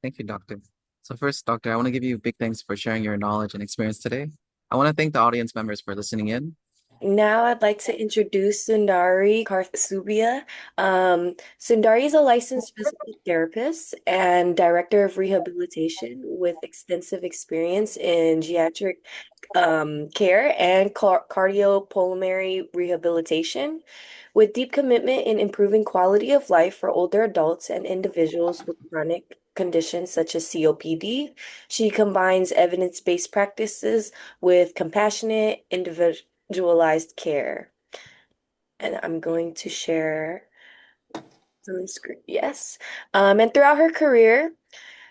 Thank you, Doctor. So first, Doctor, I want to give you big thanks for sharing your knowledge and experience today. I want to thank the audience members for listening in. Now I'd like to introduce Sundari Karthiksubbia. Sundari is a licensed physical therapist and director of rehabilitation with extensive experience in geriatric care and cardiopulmonary rehabilitation, with deep commitment in improving quality of life for older adults and individuals with chronic conditions such as COPD. She combines evidence-based practices with compassionate individualized care. And I'm going to share some screen. Yes. And throughout her career,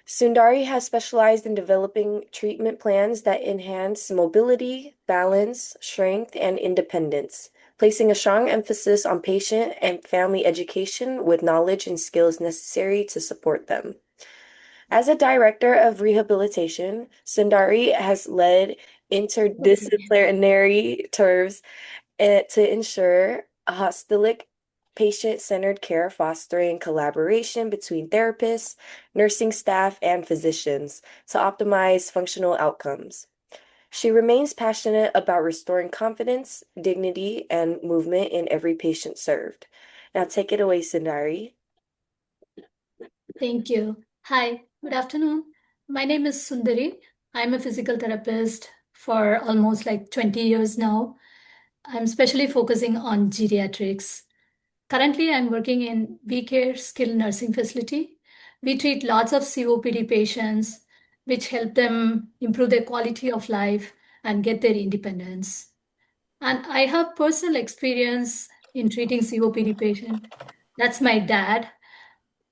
Sundari has specialized in developing treatment plans that enhance mobility, balance, strength, and independence, placing a strong emphasis on patient and family education with knowledge and skills necessary to support them. As a director of rehabilitation, Sundari has led interdisciplinary teams to ensure a holistic, patient-centered care, fostering collaboration between therapists, nursing staff, and physicians to optimize functional outcomes. She remains passionate about restoring confidence, dignity, and movement in every patient served. Now take it away, Sundari. Thank you. Hi, good afternoon. My name is Sundari. I'm a physical therapist for almost like 20 years now. I'm especially focusing on geriatrics. Currently, I'm working in WeCare skilled nursing facility. We treat lots of COPD patients, which help them improve their quality of life and get their independence. And I have personal experience in treating COPD patient. That's my dad.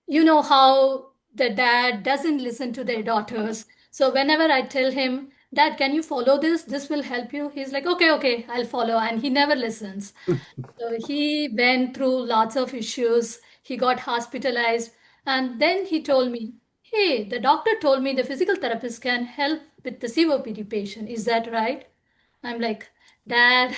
You know how the dad doesn't listen to their daughters. So whenever I tell him, Dad, can you follow this? This will help you. He's like, okay, I'll follow. And he never listens. So he went through lots of issues. He got hospitalized. And then he told me, hey, the doctor told me the physical therapist can help with the COPD patient. Is that right? I'm like, Dad.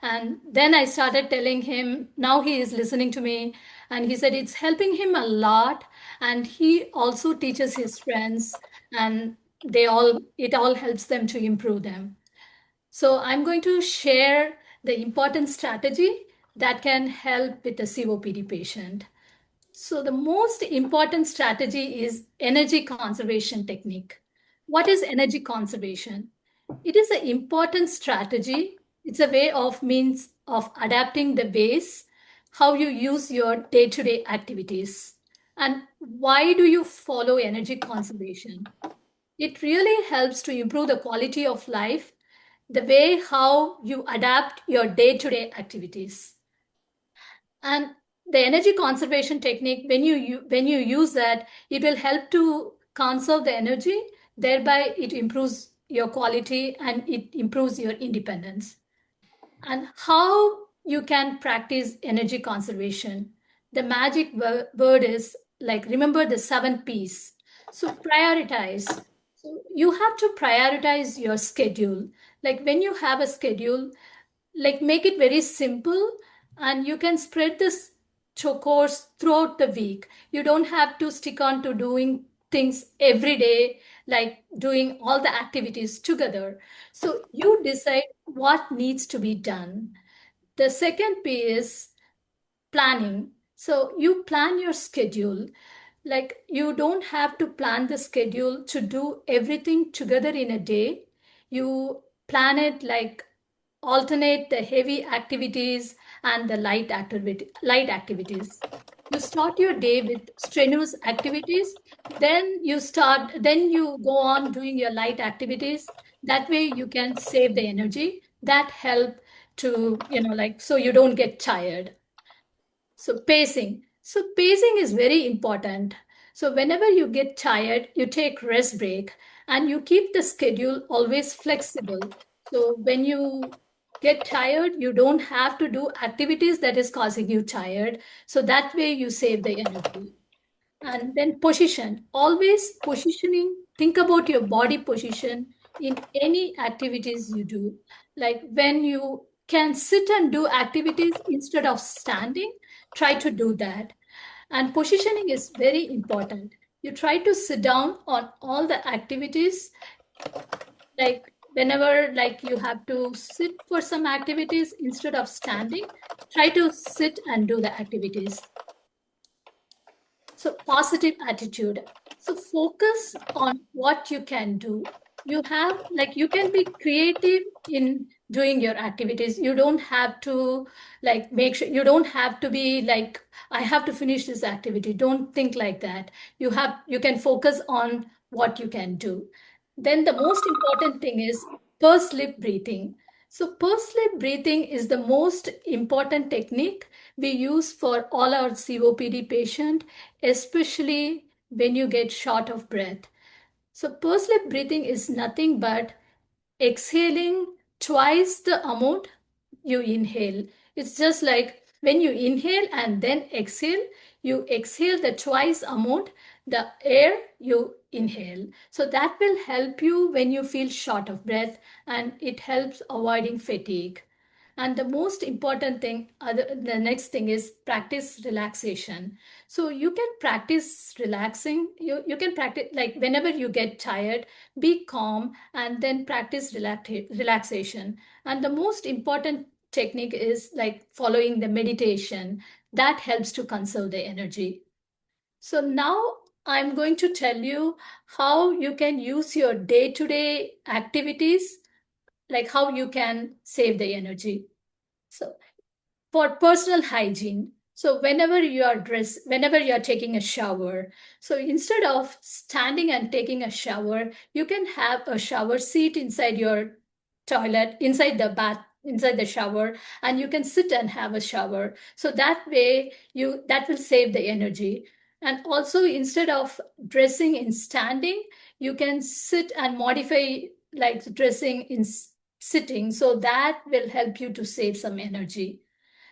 And then I started telling him, now he is listening to me. And he said it's helping him a lot. And he also teaches his friends, and it all helps them to improve them. So I'm going to share the important strategy that can help with the COPD patient. So the most important strategy is energy conservation technique. What is energy conservation? It is an important strategy. It's a way of means of adapting the ways how you use your day-to-day activities. And why do you follow energy conservation? It really helps to improve the quality of life, the way how you adapt your day-to-day activities. And the energy conservation technique, when you use that, it will help to conserve the energy, thereby it improves your quality and it improves your independence. And how you can practice energy conservation. The magic word is like, remember the 7 P's. So prioritize. So you have to prioritize your schedule. Like when you have a schedule, like make it very simple, and you can spread this course throughout the week. You don't have to stick on to doing things every day, like doing all the activities together. So you decide what needs to be done. The second P is planning. So you plan your schedule. Like you don't have to plan the schedule to do everything together in a day. You plan it like alternate the heavy activities and the light activities. You start your day with strenuous activities, then you go on doing your light activities. That way you can save the energy. That help to, like, so you don't get tired. So pacing. So pacing is very important. So whenever you get tired, you take rest break and you keep the schedule always flexible. So when you get tired, you don't have to do activities that is causing you tired. So that way you save the energy. And then position, always positioning, think about your body position in any activities you do. Like when you can sit and do activities instead of standing, try to do that. And positioning is very important. You try to sit down on all the activities, like whenever like you have to sit for some activities instead of standing, try to sit and do the activities. So positive attitude. So focus on what you can do. You have, like, you can be creative in doing your activities. You don't have to like make sure, you don't have to be like, I have to finish this activity. Don't think like that. You can focus on what you can do. Then the most important thing is pursed lip breathing. So pursed lip breathing is the most important technique we use for all our COPD patient, especially when you get short of breath. So pursed lip breathing is nothing but exhaling twice the amount you inhale. It's just like when you inhale and then exhale, you exhale the twice amount the air you inhale. So that will help you when you feel short of breath, and it helps avoiding fatigue. And the most important thing, the next thing is practice relaxation. So you can practice relaxing. You can practice like whenever you get tired, be calm and then practice relaxation. And the most important technique is like following the meditation that helps to conserve the energy. So now I'm going to tell you how you can use your day-to-day activities, like how you can save the energy. So for personal hygiene, so whenever you are taking a shower, so instead of standing and taking a shower, you can have a shower seat inside your toilet, inside the shower, and you can sit and have a shower. So that way that will save the energy. And also instead of dressing in standing, you can sit and modify like dressing in sitting. So that will help you to save some energy.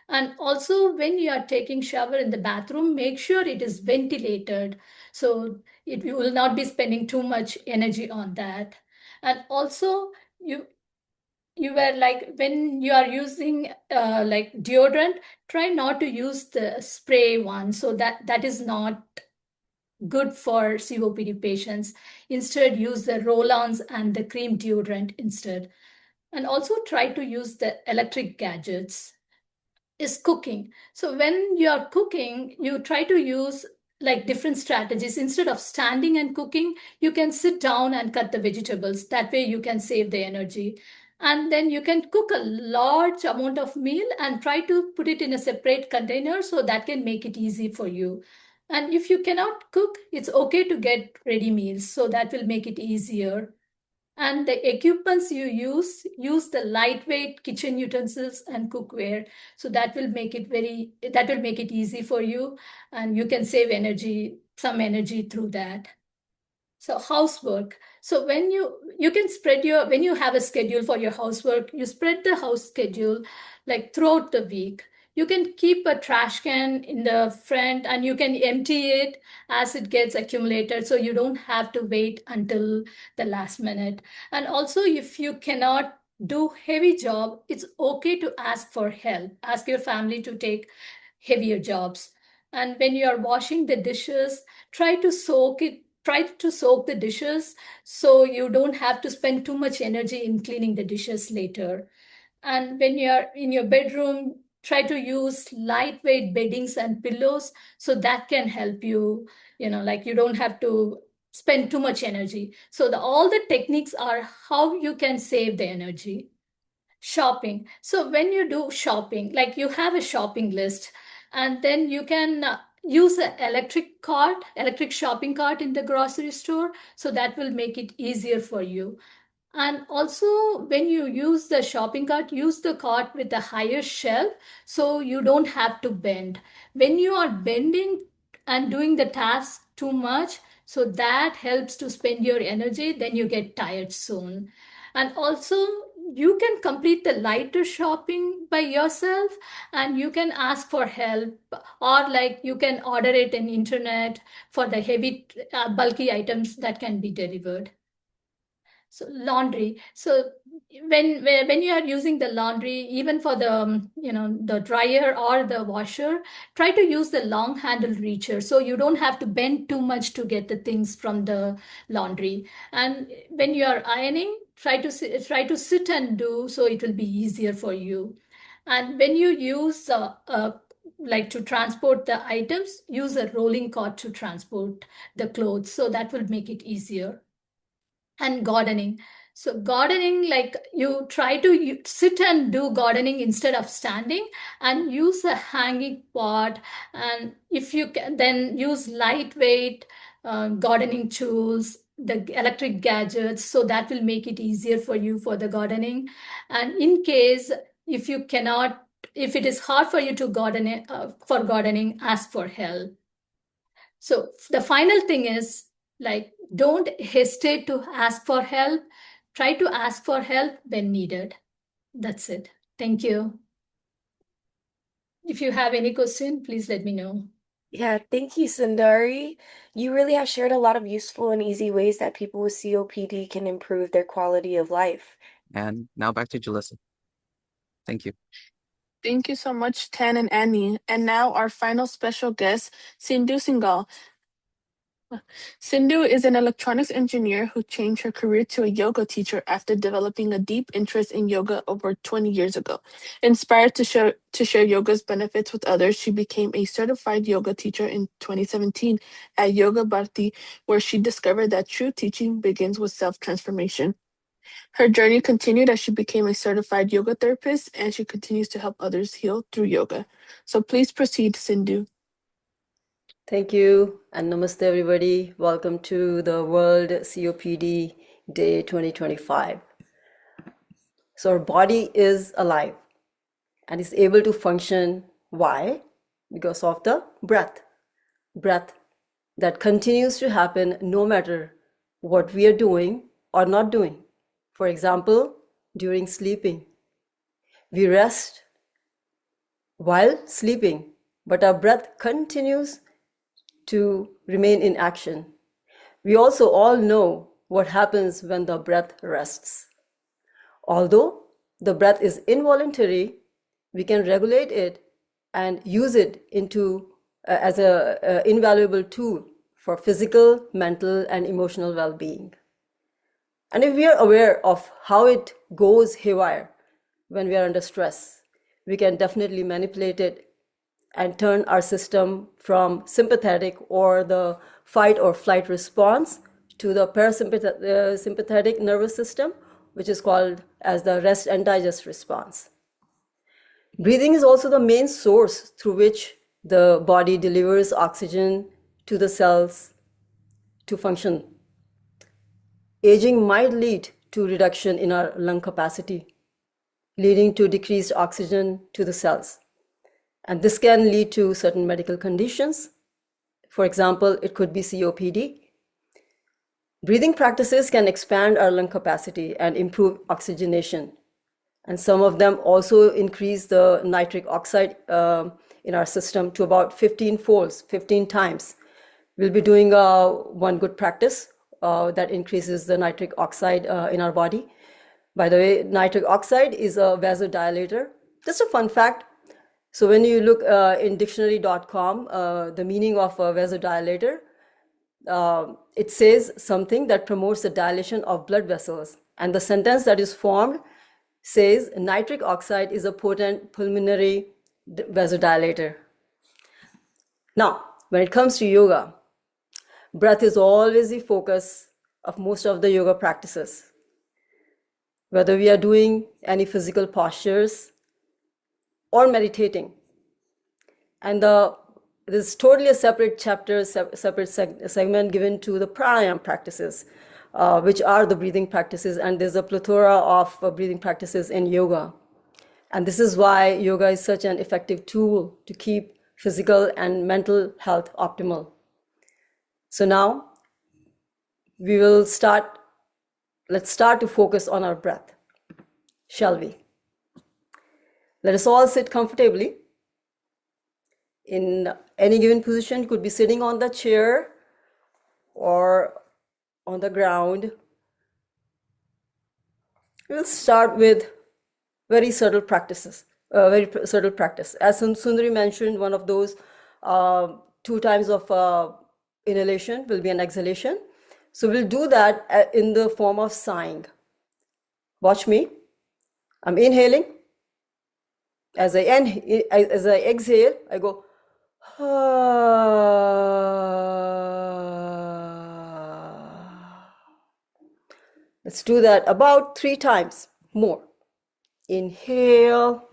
And also when you are taking shower in the bathroom, make sure it is ventilated. So you will not be spending too much energy on that. And also you were like, when you are using like deodorant, try not to use the spray one. So that is not good for COPD patients. Instead, use the roll-ons and the cream deodorant instead. And also try to use the electric gadgets. Is cooking. So when you are cooking, you try to use like different strategies. Instead of standing and cooking, you can sit down and cut the vegetables. That way you can save the energy. And then you can cook a large amount of meal and try to put it in a separate container, so that can make it easy for you. And if you cannot cook, it's okay to get ready meals, so that will make it easier. And the equipments you use the lightweight kitchen utensils and cookware. So that will make it easy for you, and you can save some energy through that. So housework. So you can spread when you have a schedule for your housework, you spread the house schedule like throughout the week. You can keep a trash can in the front and you can empty it as it gets accumulated, so you don't have to wait until the last minute. And also, if you cannot do heavy job, it's okay to ask for help. Ask your family to take heavier jobs. And when you are washing the dishes, try to soak the dishes, so you don't have to spend too much energy in cleaning the dishes later. And when you're in your bedroom, try to use lightweight beddings and pillows, so that can help you, like you don't have to spend too much energy. So all the techniques are how you can save the energy. Shopping. So when you do shopping, like you have a shopping list, and then you can use an electric shopping cart in the grocery store. So that will make it easier for you. And also, when you use the shopping cart, use the cart with a higher shelf, so you don't have to bend. When you are bending and doing the task too much, so that helps to spend your energy, then you get tired soon. And also, you can complete the lighter shopping by yourself, and you can ask for help, or like you can order it on internet for the heavy bulky items that can be delivered. So laundry. So when you are using the laundry, even for the the dryer or the washer, try to use the long handle reacher, so you don't have to bend too much to get the things from the laundry. And when you are ironing, try to sit and do, so it will be easier for you. And when you use like to transport the items, use a rolling cart to transport the clothes, so that will make it easier. And gardening. So gardening, like you try to sit and do gardening instead of standing, and use a hanging pot. And if you can, then use lightweight gardening tools, the electric gadgets, so that will make it easier for you for the gardening. And in case if you cannot, if it is hard for you to gardening, ask for help. So the final thing is, like, don't hesitate to ask for help. Try to ask for help when needed. That's it. Thank you. If you have any question, please let me know. Yeah, thank you, Sundari. You really have shared a lot of useful and easy ways that people with COPD can improve their quality of life. And now back to Jalissa. Thank you. Thank you so much, Tan and Annie. And now our final special guest, SINDHU Singal. SINDHU is an electronics engineer who changed her career to a yoga teacher after developing a deep interest in yoga over 20 years ago. Inspired to share yoga's benefits with others, she became a certified yoga teacher in 2017 at Yoga Bharati, where she discovered that true teaching begins with self-transformation. Her journey continued as she became a certified yoga therapist, and she continues to help others heal through yoga. So please proceed, SINDHU. Thank you, and namaste everybody. Welcome to the World COPD Day 2025. So our body is alive and is able to function. Why? Because of the breath. Breath that continues to happen no matter what we are doing or not doing. For example, during sleeping, we rest while sleeping, but our breath continues to remain in action. We also all know what happens when the breath rests. Although the breath is involuntary, we can regulate it and use it as an invaluable tool for physical, mental, and emotional well-being. And if we are aware of how it goes haywire when we are under stress, we can definitely manipulate it and turn our system from sympathetic or the fight or flight response to the parasympathetic nervous system, which is called as the rest and digest response. Breathing is also the main source through which the body delivers oxygen to the cells to function. Aging might lead to reduction in our lung capacity, leading to decreased oxygen to the cells. And this can lead to certain medical conditions. For example, it could be COPD. Breathing practices can expand our lung capacity and improve oxygenation. And some of them also increase the nitric oxide in our system to about 15 folds, 15 times. We'll be doing one good practice that increases the nitric oxide in our body. By the way, nitric oxide is a vasodilator. Just a fun fact. So when you look in dictionary.com, the meaning of a vasodilator, it says something that promotes the dilation of blood vessels. And the sentence that is formed says nitric oxide is a potent pulmonary vasodilator. Now, when it comes to yoga, breath is always the focus of most of the yoga practices. Whether we are doing any physical postures or meditating. And there's totally a separate chapter, separate segment given to the pranayama practices, which are the breathing practices. And there's a plethora of breathing practices in yoga. And this is why yoga is such an effective tool to keep physical and mental health optimal. So now let's start to focus on our breath, shall we? Let us all sit comfortably in any given position. You could be sitting on the chair or on the ground. We'll start with very subtle practice. As Sundari mentioned, one of those 2 times of inhalation will be an exhalation. So we'll do that in the form of sighing. Watch me. I'm inhaling. As I exhale, I go. Let's do that about 3 times more. Inhale.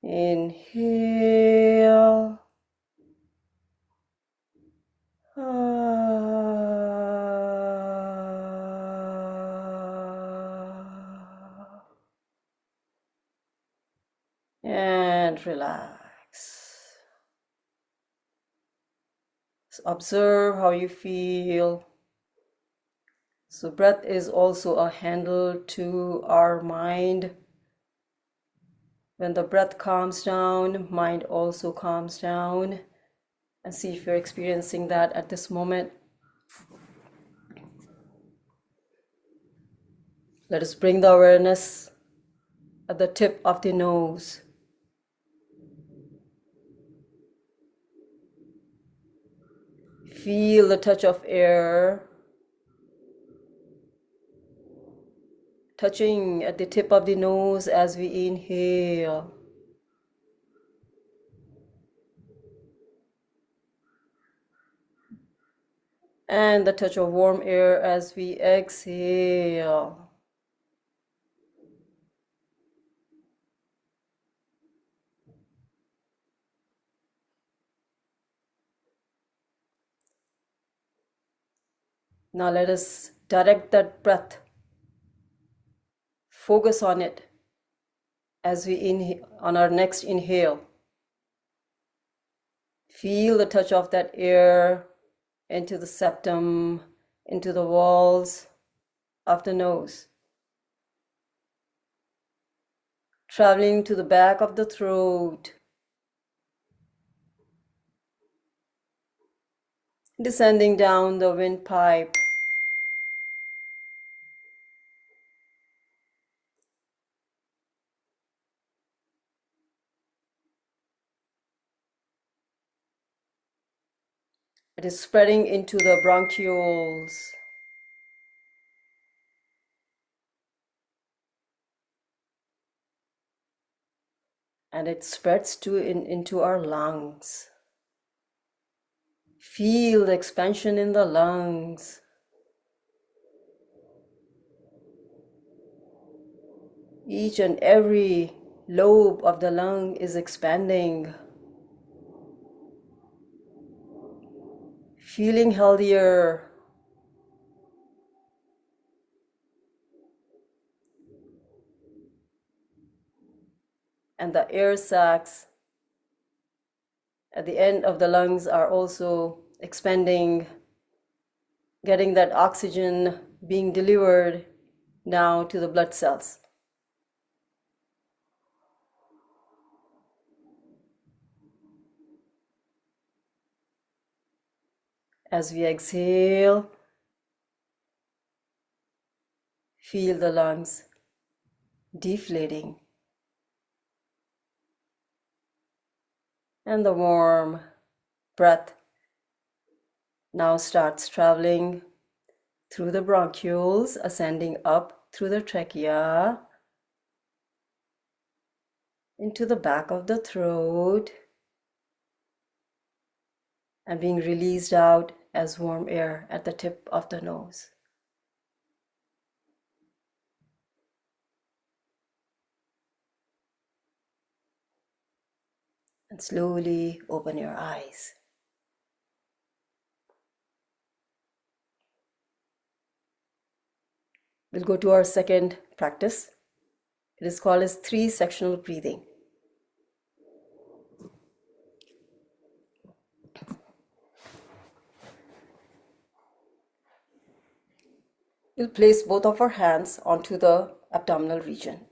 Inhale. And relax. So observe how you feel. So breath is also a handle to our mind. When the breath calms down, mind also calms down. And see if you're experiencing that at this moment. Let us bring the awareness at the tip of the nose. Feel the touch of air touching at the tip of the nose as we inhale. And the touch of warm air as we exhale. Now let us direct that breath. Focus on it as we inhale, on our next inhale. Feel the touch of that air into the septum, into the walls of the nose. Traveling to the back of the throat descending down the windpipe. It is spreading into the bronchioles. And it spreads into our lungs. Feel the expansion in the lungs. Each and every lobe of the lung is expanding. Feeling healthier. And the air sacs at the end of the lungs are also expanding, getting that oxygen being delivered now to the blood cells. As we exhale, feel the lungs deflating. And the warm breath now starts traveling through the bronchioles, ascending up through the trachea, into the back of the throat, and being released out as warm air at the tip of the nose. And slowly open your eyes. We'll go to our second practice. It is called as 3-sectional breathing. We'll place both of our hands onto the abdominal region.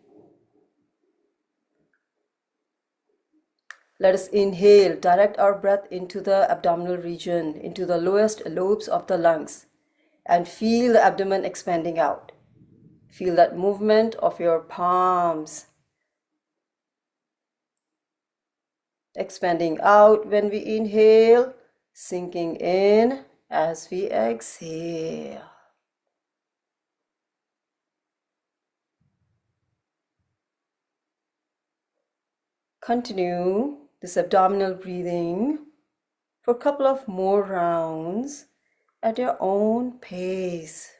Let us inhale, direct our breath into the abdominal region, into the lowest lobes of the lungs, and feel the abdomen expanding out. Feel that movement of your palms expanding out when we inhale, sinking in as we exhale. Continue this abdominal breathing for a couple of more rounds at your own pace.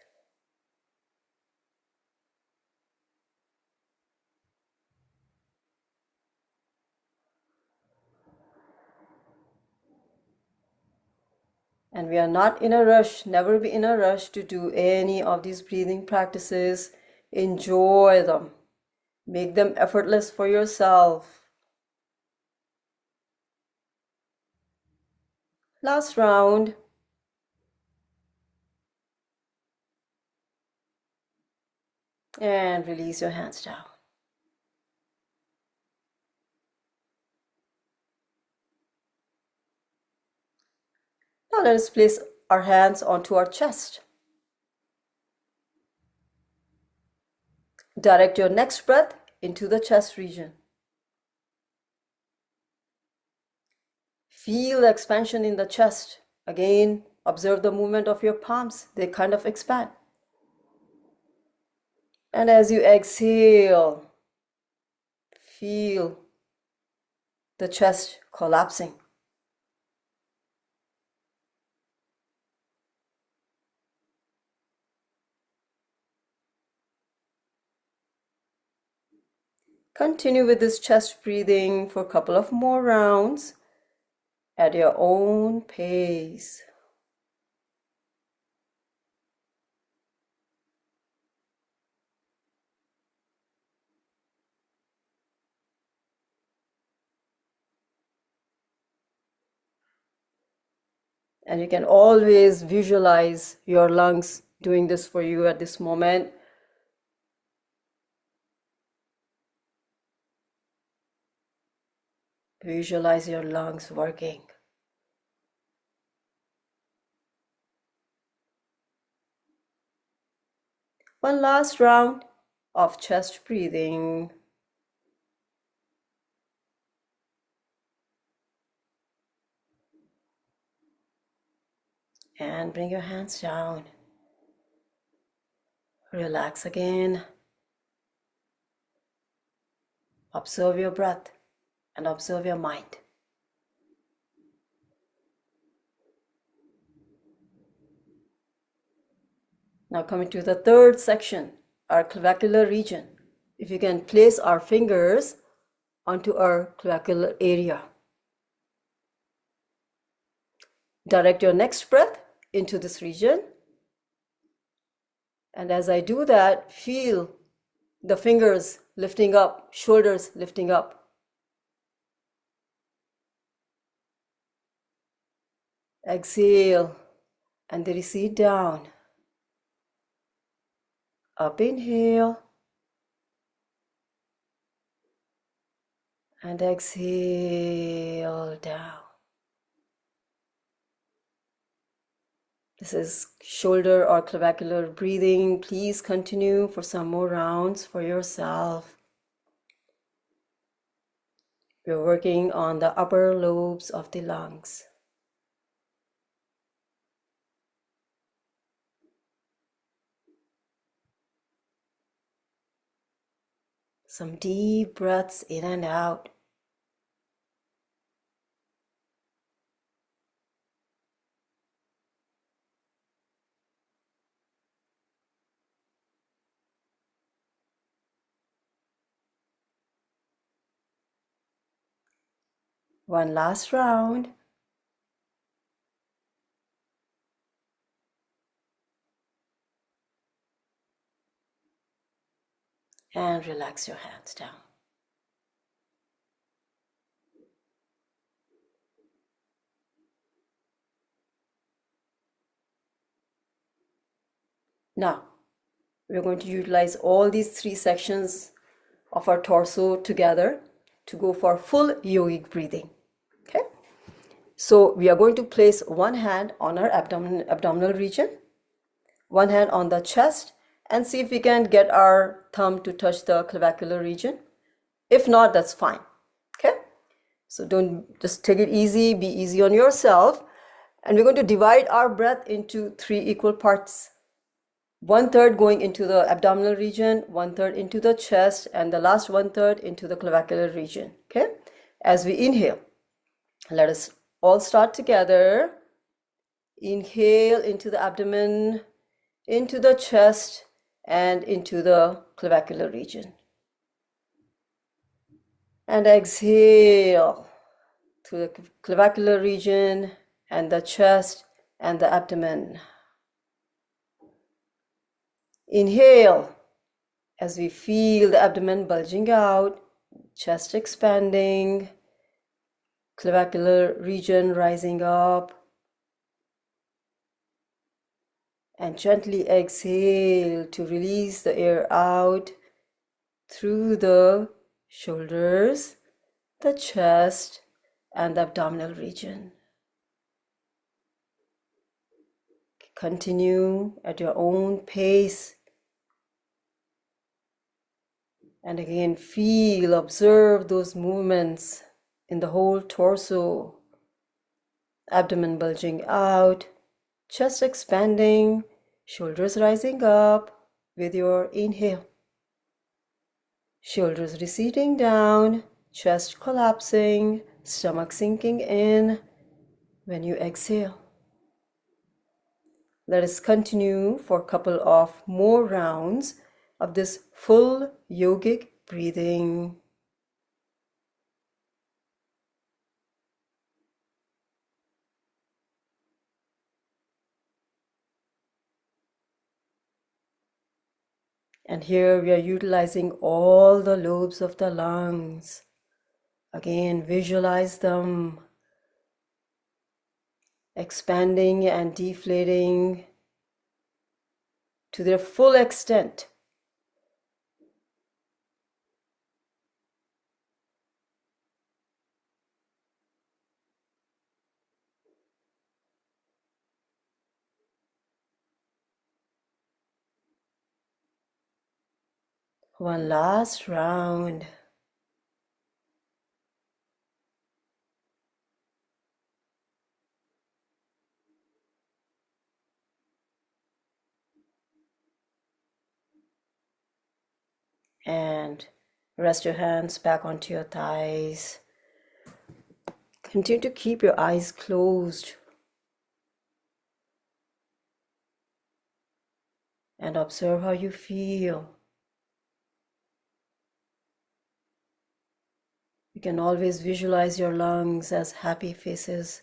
And we are not in a rush, never be in a rush to do any of these breathing practices. Enjoy them. Make them effortless for yourself. Last round. And release your hands down. Now let us place our hands onto our chest. Direct your next breath into the chest region. Feel the expansion in the chest. Again, observe the movement of your palms. They kind of expand. And as you exhale, feel the chest collapsing. Continue with this chest breathing for a couple of more rounds at your own pace. And you can always visualize your lungs doing this for you at this moment. Visualize your lungs working. One last round of chest breathing. And bring your hands down. Relax again. Observe your breath and observe your mind. Now coming to the third section, our clavicular region. If you can place our fingers onto our clavicular area. Direct your next breath into this region. And as I do that, feel the fingers lifting up, shoulders lifting up. Exhale, and they recede down. Up, inhale, and exhale down. This is shoulder or clavicular breathing. Please continue for some more rounds for yourself. We're working on the upper lobes of the lungs. Some deep breaths in and out. One last round. And relax your hands down. Now, we're going to utilize all these three sections of our torso together to go for full yogic breathing. Okay? So we are going to place one hand on our abdominal region, one hand on the chest, and see if we can get our thumb to touch the clavicular region. If not, that's fine. Okay? So don't just take it easy, be easy on yourself. And we're going to divide our breath into 3 equal parts. 1/3 going into the abdominal region, 1/3 into the chest, and the last 1/3 into the clavicular region. Okay? As we inhale, let us all start together. Inhale into the abdomen, into the chest, and into the clavicular region. And exhale to the clavicular region and the chest and the abdomen. Inhale as we feel the abdomen bulging out, chest expanding, clavicular region rising up. And gently exhale to release the air out through the shoulders, the chest, and the abdominal region. Continue at your own pace. And again, feel, observe those movements in the whole torso. Abdomen bulging out, chest expanding, shoulders rising up with your inhale. Shoulders receding down, chest collapsing, stomach sinking in when you exhale. Let us continue for a couple of more rounds of this full yogic breathing. And here we are utilizing all the lobes of the lungs. Again, visualize them expanding and deflating to their full extent. One last round. And rest your hands back onto your thighs. Continue to keep your eyes closed and observe how you feel. You can always visualize your lungs as happy faces.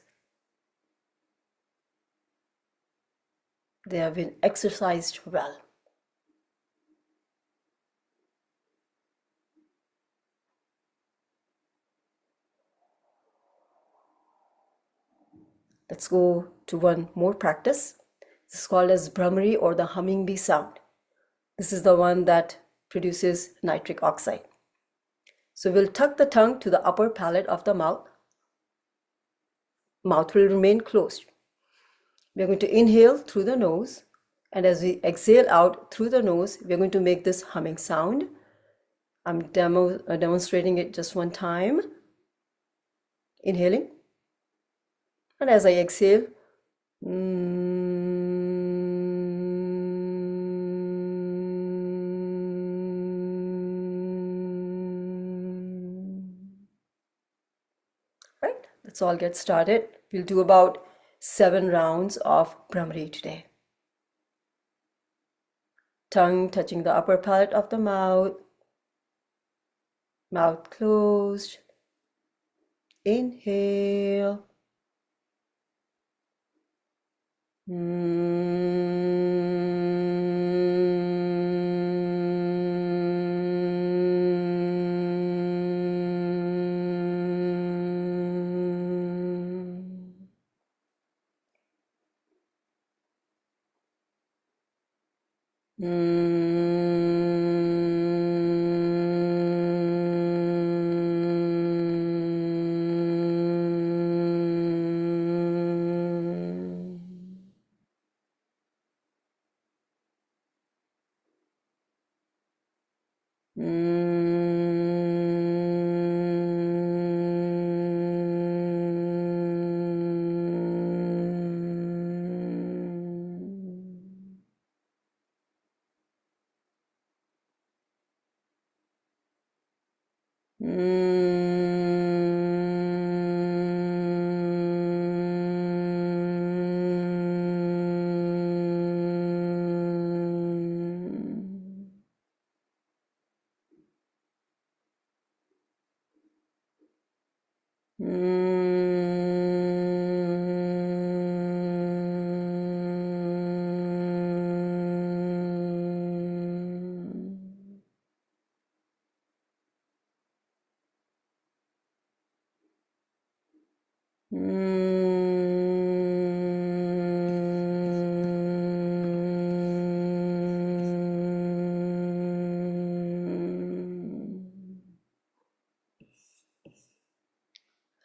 They have been exercised well. Let's go to one more practice. This is called as Bharati or the humming bee sound. This is the one that produces nitric oxide. So we'll tuck the tongue to the upper palate of the mouth. Mouth will remain closed. We're going to inhale through the nose, and as we exhale out through the nose, we're going to make this humming sound. I'm demonstrating it just one time. Inhaling. And as I exhale, right, let's all get started. We'll do about 7 rounds of Bharati today. Tongue touching the upper palate of the mouth. Mouth closed. Inhale.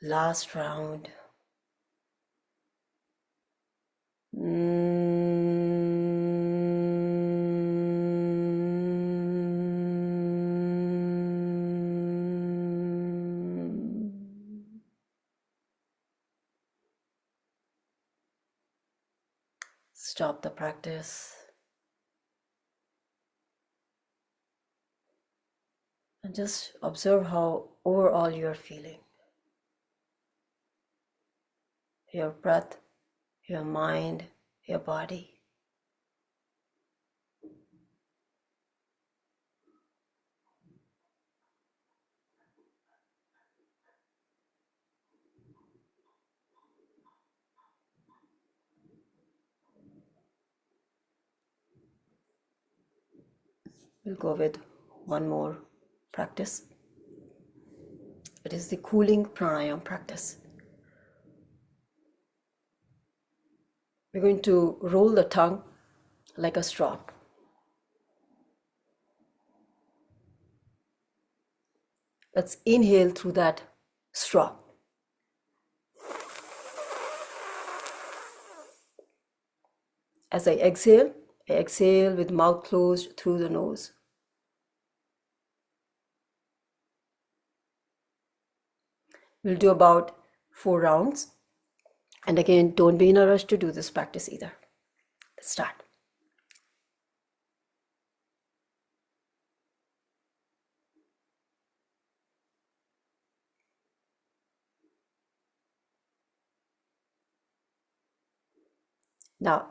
Last round. Stop the practice and just observe how overall you're feeling. Your breath, your mind, your body. We'll go with one more practice. It is the cooling pranayama practice. We're going to roll the tongue like a straw. Let's inhale through that straw. As I exhale with mouth closed through the nose. We'll do about 4 rounds. And again, don't be in a rush to do this practice either. Let's start. Now,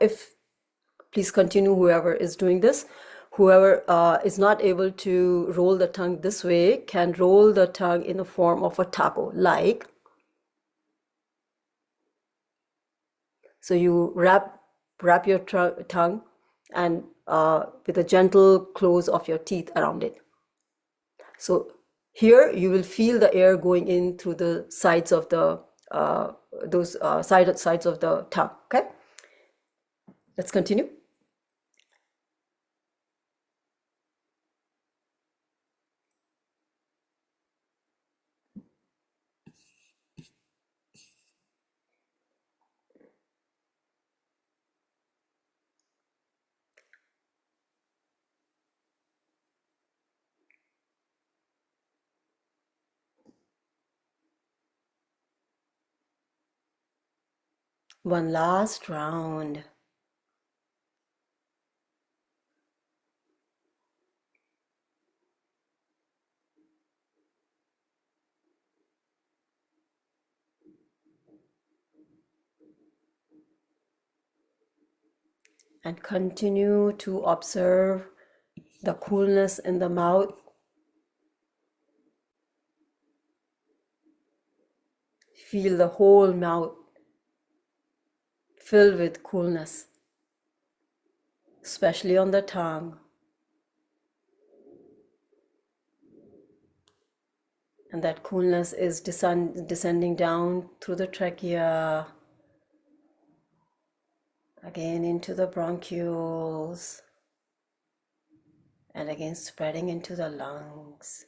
please continue, whoever is doing this. Whoever is not able to roll the tongue this way can roll the tongue in the form of a taco, like. So you wrap your tongue and with a gentle close of your teeth around it. So here you will feel the air going in through the sides of the sides of the tongue. Okay, let's continue. One last round. And continue to observe the coolness in the mouth. Feel the whole mouth filled with coolness, especially on the tongue. And that coolness is descending down through the trachea, again into the bronchioles, and again spreading into the lungs.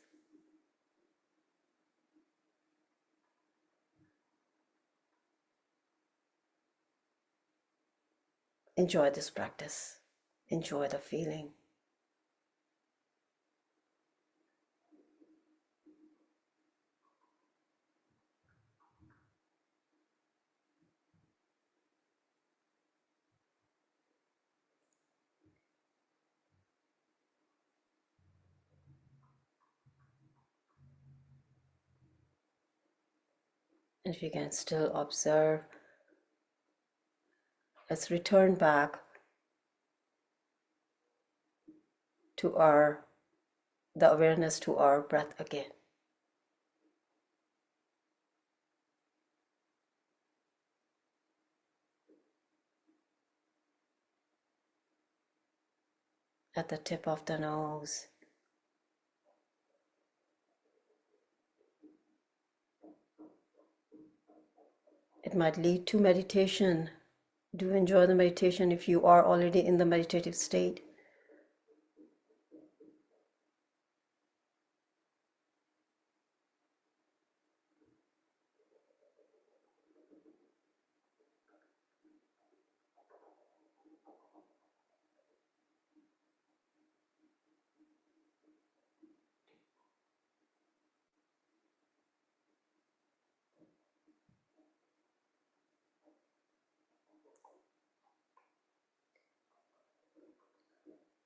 Enjoy this practice. Enjoy the feeling. And if you can still observe, let's return back to the awareness to our breath again. At the tip of the nose. It might lead to meditation. Do enjoy the meditation if you are already in the meditative state.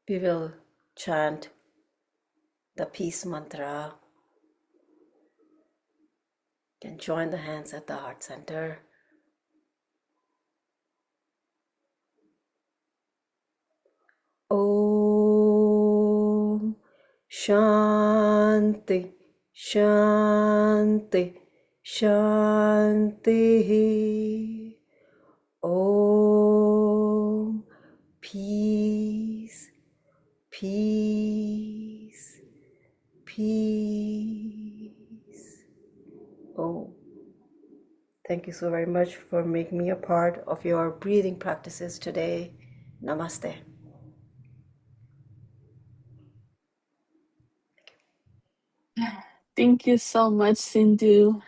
We will chant the peace mantra. You can join the hands at the heart center. Om Shanti Shanti Shanti. Om Peace Peace Peace. Oh, thank you so very much for making me a part of your breathing practices today. Namaste. Thank you so much, Sindhu.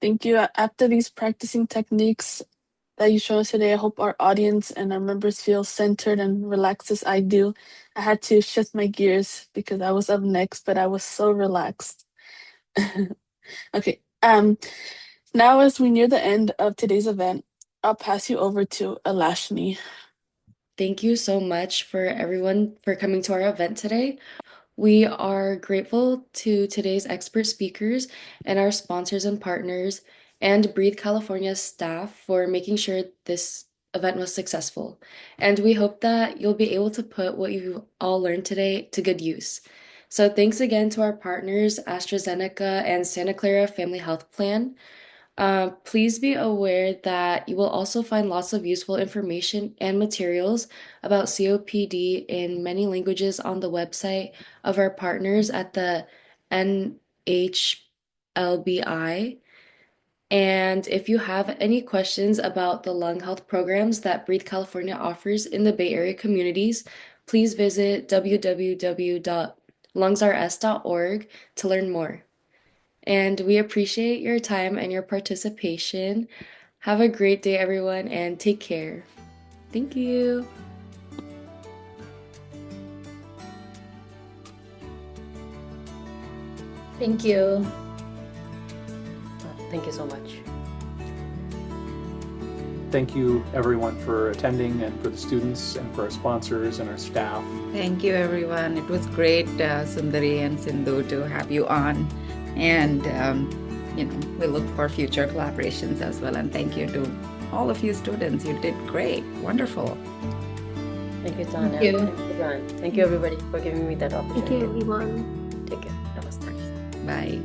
Thank you. After these practicing techniques that you showed us today, I hope our audience and our members feel centered and relaxed as I do. I had to shift my gears because I was up next, but I was so relaxed. Okay. Now as we near the end of today's event, I'll pass you over to Alashni. Thank you so much for everyone for coming to our event today. We are grateful to today's expert speakers and our sponsors and partners and Breathe California's staff for making sure this event was successful. And we hope that you'll be able to put what you've all learned today to good use. So thanks again to our partners, AstraZeneca and Santa Clara Family Health Plan. Please be aware that you will also find lots of useful information and materials about COPD in many languages on the website of our partners at the NHLBI. And if you have any questions about the lung health programs that Breathe California offers in the Bay Area communities, please visit www.lungsrs.org to learn more. And we appreciate your time and your participation. Have a great day, everyone, and take care. Thank you. Thank you. Thank you so much. Thank you, everyone, for attending, and for the students, and for our sponsors and our staff. Thank you, everyone. It was great, Sundari and Sindhu, to have you on. And, we look for future collaborations as well. And thank you to all of you students. You did great. Wonderful. Thank you, Tanya. Thank you. Thank you, Brian. Thank you, everybody, for giving me that opportunity. Thank you, everyone. Take care. Namaste. Bye.